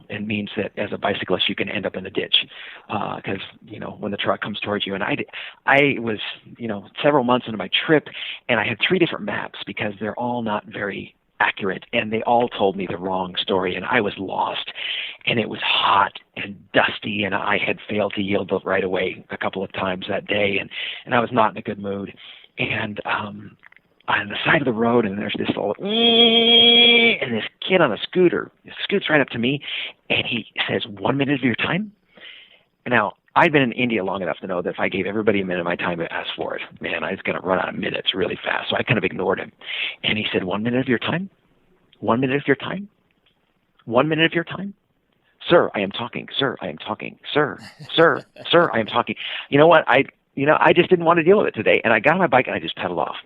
Speaker 6: And means that as a bicyclist you can end up in the ditch because when the truck comes towards you. And I was several months into my trip, and I had 3 different maps because they're all not very accurate, and they all told me the wrong story, and I was lost. And it was hot and dusty, and I had failed to yield the right of way a couple of times that day, and I was not in a good mood. And on the side of the road, and there's this old, and this kid on a scooter scoots right up to me, and he says, 1 minute of your time? And now, I'd been in India long enough to know that if I gave everybody a minute of my time to ask for it, man, I was going to run out of minutes really fast. So I kind of ignored him. And he said, 1 minute of your time? 1 minute of your time? 1 minute of your time? Sir, I am talking. Sir, I am talking. Sir, I am talking. You know what? I just didn't want to deal with it today. And I got on my bike and I just pedaled off.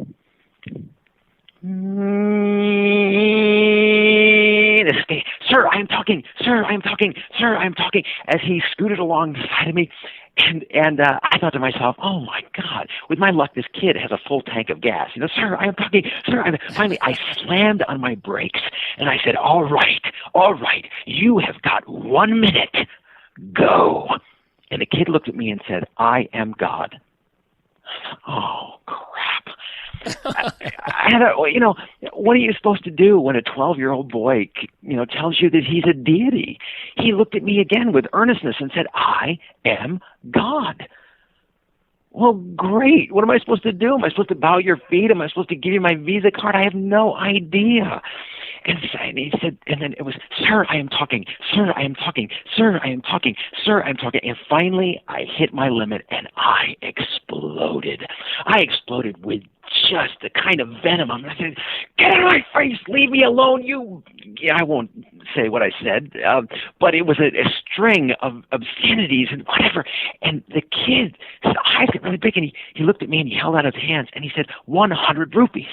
Speaker 6: Sir, I am talking. Sir, I am talking. Sir, I am talking. As he scooted along the side of me, and I thought to myself, oh my God! With my luck, this kid has a full tank of gas. Sir, I am talking. Sir, finally, I slammed on my brakes and I said, all right, you have got 1 minute. Go. And the kid looked at me and said, I am God. Oh crap. I had what are you supposed to do when a 12-year-old boy, tells you that he's a deity? He looked at me again with earnestness and said, I am God. Well, great. What am I supposed to do? Am I supposed to bow at your feet? Am I supposed to give you my Visa card? I have no idea. And he said, and then it was, sir, I am talking. Sir, I am talking. Sir, I am talking. Sir, I am talking. And finally, I hit my limit, and I exploded. I exploded with just the kind of venom. I said, get out of my face. Leave me alone. I won't say what I said, but it was a string of obscenities and whatever. And the kid, his eyes got really big, and he looked at me, and he held out his hands, and he said, 100 rupees.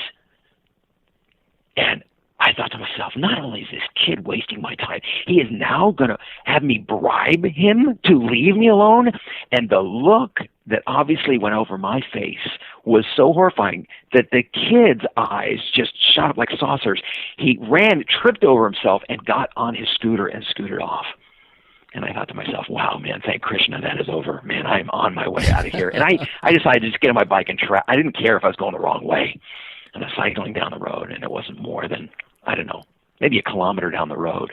Speaker 6: And I thought to myself, not only is this kid wasting my time, he is now going to have me bribe him to leave me alone. And the look that obviously went over my face was so horrifying that the kid's eyes just shot up like saucers. He tripped over himself, and got on his scooter and scootered off. And I thought to myself, wow, man, thank Krishna, that is over. Man, I'm on my way out of here. And I decided to just get on my bike and I didn't care if I was going the wrong way. And I was cycling down the road, and it wasn't more than, I don't know, maybe a kilometer down the road.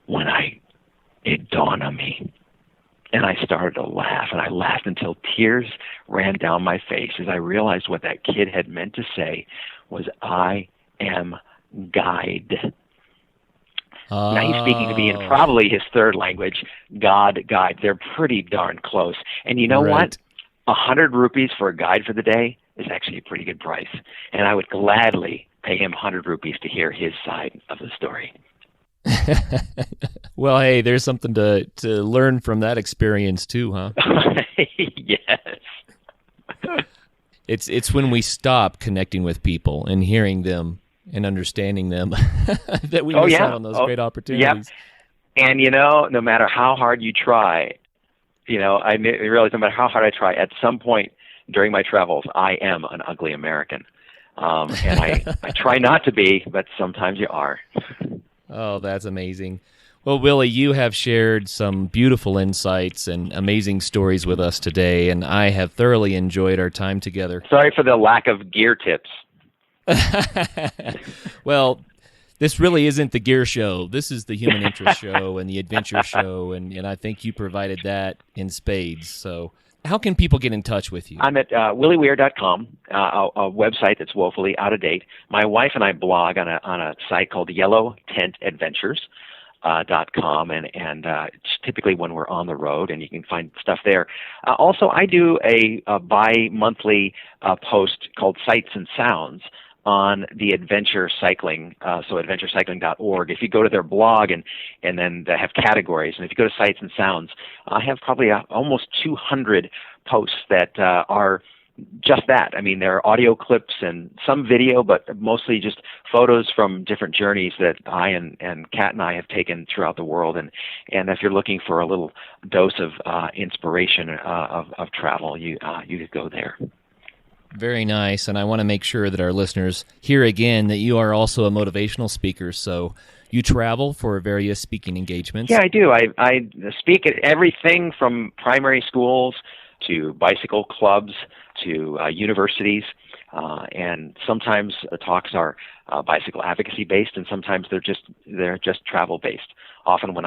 Speaker 6: when it dawned on me. And I started to laugh, and I laughed until tears ran down my face as I realized what that kid had meant to say was, I am guide. Now he's speaking to me in probably his third language, God, guide. They're pretty darn close. And you know what? 100 rupees for a guide for the day is actually a pretty good price. And I would gladly pay him 100 rupees to hear his side of the story.
Speaker 7: Well, hey, there's something to learn from that experience too, huh?
Speaker 6: Yes.
Speaker 7: It's when we stop connecting with people and hearing them and understanding them that we miss out on those great opportunities.
Speaker 6: Yep. And, no matter how hard you try, I realize no matter how hard I try, at some point during my travels, I am an ugly American. And I try not to be, but sometimes you are.
Speaker 7: Oh, that's amazing. Well, Willie, you have shared some beautiful insights and amazing stories with us today, and I have thoroughly enjoyed our time together.
Speaker 6: Sorry for the lack of gear tips.
Speaker 7: Well, this really isn't the gear show. This is the human interest show and the adventure show, and I think you provided that in spades. So how can people get in touch with you?
Speaker 6: I'm at willieweir.com, a website that's woefully out of date. My wife and I blog on a site called yellowtentadventures.com, and it's typically when we're on the road, and you can find stuff there. Also, I do a bi-monthly post called Sights and Sounds on the adventure cycling, so adventurecycling.org. If you go to their blog and then they have categories, and if you go to Sights and Sounds, I have probably almost 200 posts that are just that. I mean, there are audio clips and some video, but mostly just photos from different journeys that I and Kat and I have taken throughout the world. And if you're looking for a little dose of inspiration of travel, you could go there.
Speaker 7: Very nice, and I want to make sure that our listeners hear again that you are also a motivational speaker, so you travel for various speaking engagements.
Speaker 6: Yeah, I do. I speak at everything from primary schools to bicycle clubs to universities, and sometimes the talks are bicycle advocacy based, and sometimes they're just travel based. Often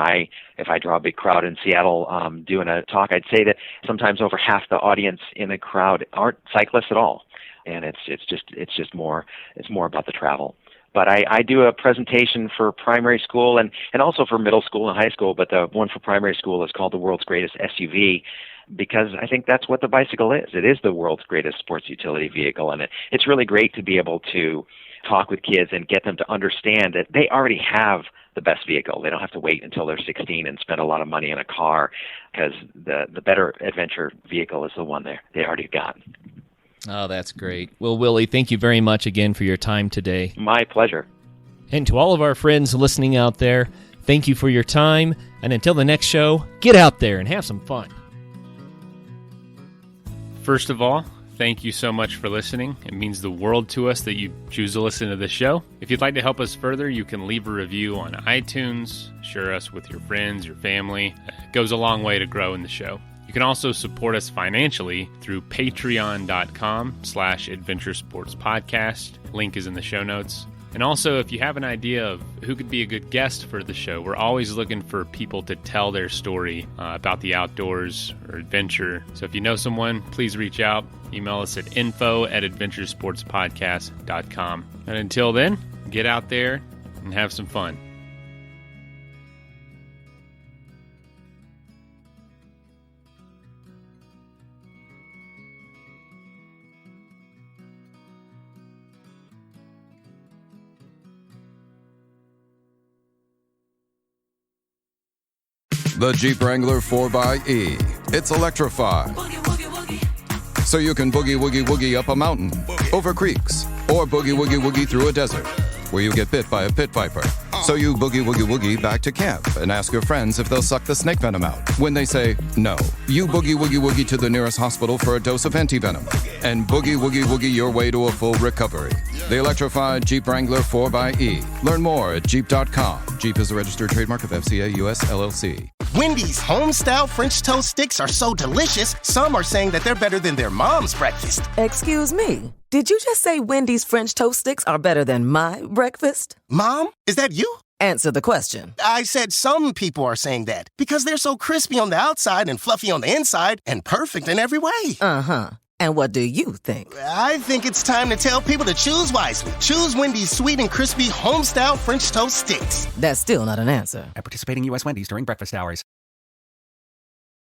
Speaker 6: if I draw a big crowd in Seattle doing a talk, I'd say that sometimes over half the audience in the crowd aren't cyclists at all, and it's just more about the travel. But I do a presentation for primary school and also for middle school and high school, but the one for primary school is called The World's Greatest SUV, because I think that's what the bicycle is. It is the world's greatest sports utility vehicle, and it's really great to be able to talk with kids and get them to understand that they already have the best vehicle. They don't have to wait until they're 16 and spend a lot of money in a car, because the better adventure vehicle is the one they already got.
Speaker 7: Oh, that's great. Well, Willie, thank you very much again for your time today.
Speaker 6: My pleasure.
Speaker 7: And to all of our friends listening out there, thank you for your time. And until the next show, get out there and have some fun.
Speaker 5: First of all, thank you so much for listening. It means the world to us that you choose to listen to this show. If you'd like to help us further, you can leave a review on iTunes, share us with your friends, your family. It goes a long way to grow in the show. You can also support us financially through patreon.com/adventuresportspodcast. Link is in the show notes. And also, if you have an idea of who could be a good guest for the show, we're always looking for people to tell their story about the outdoors or adventure. So if you know someone, please reach out. Email us at info@adventuresportspodcast.com. And until then, get out there and have some fun.
Speaker 8: The Jeep Wrangler 4xE. It's electrified. So you can boogie woogie woogie up a mountain, over creeks, or boogie woogie woogie through a desert where you get bit by a pit viper. So you boogie woogie woogie back to camp and ask your friends if they'll suck the snake venom out. When they say no, you boogie woogie woogie to the nearest hospital for a dose of anti-venom and boogie woogie woogie your way to a full recovery. The electrified Jeep Wrangler 4xE. Learn more at Jeep.com. Jeep is a registered trademark of FCA US LLC.
Speaker 9: Wendy's home-style French toast sticks are so delicious, some are saying that they're better than their mom's breakfast.
Speaker 10: Excuse me. Did you just say Wendy's French toast sticks are better than my breakfast?
Speaker 9: Mom, is that you?
Speaker 10: Answer the question.
Speaker 9: I said some people are saying that because they're so crispy on the outside and fluffy on the inside and perfect in every way.
Speaker 10: Uh-huh. And what do you think?
Speaker 9: I think it's time to tell people to choose wisely. Choose Wendy's sweet and crispy home-style French toast sticks.
Speaker 10: That's still not an answer.
Speaker 11: At participating U.S. Wendy's during breakfast hours.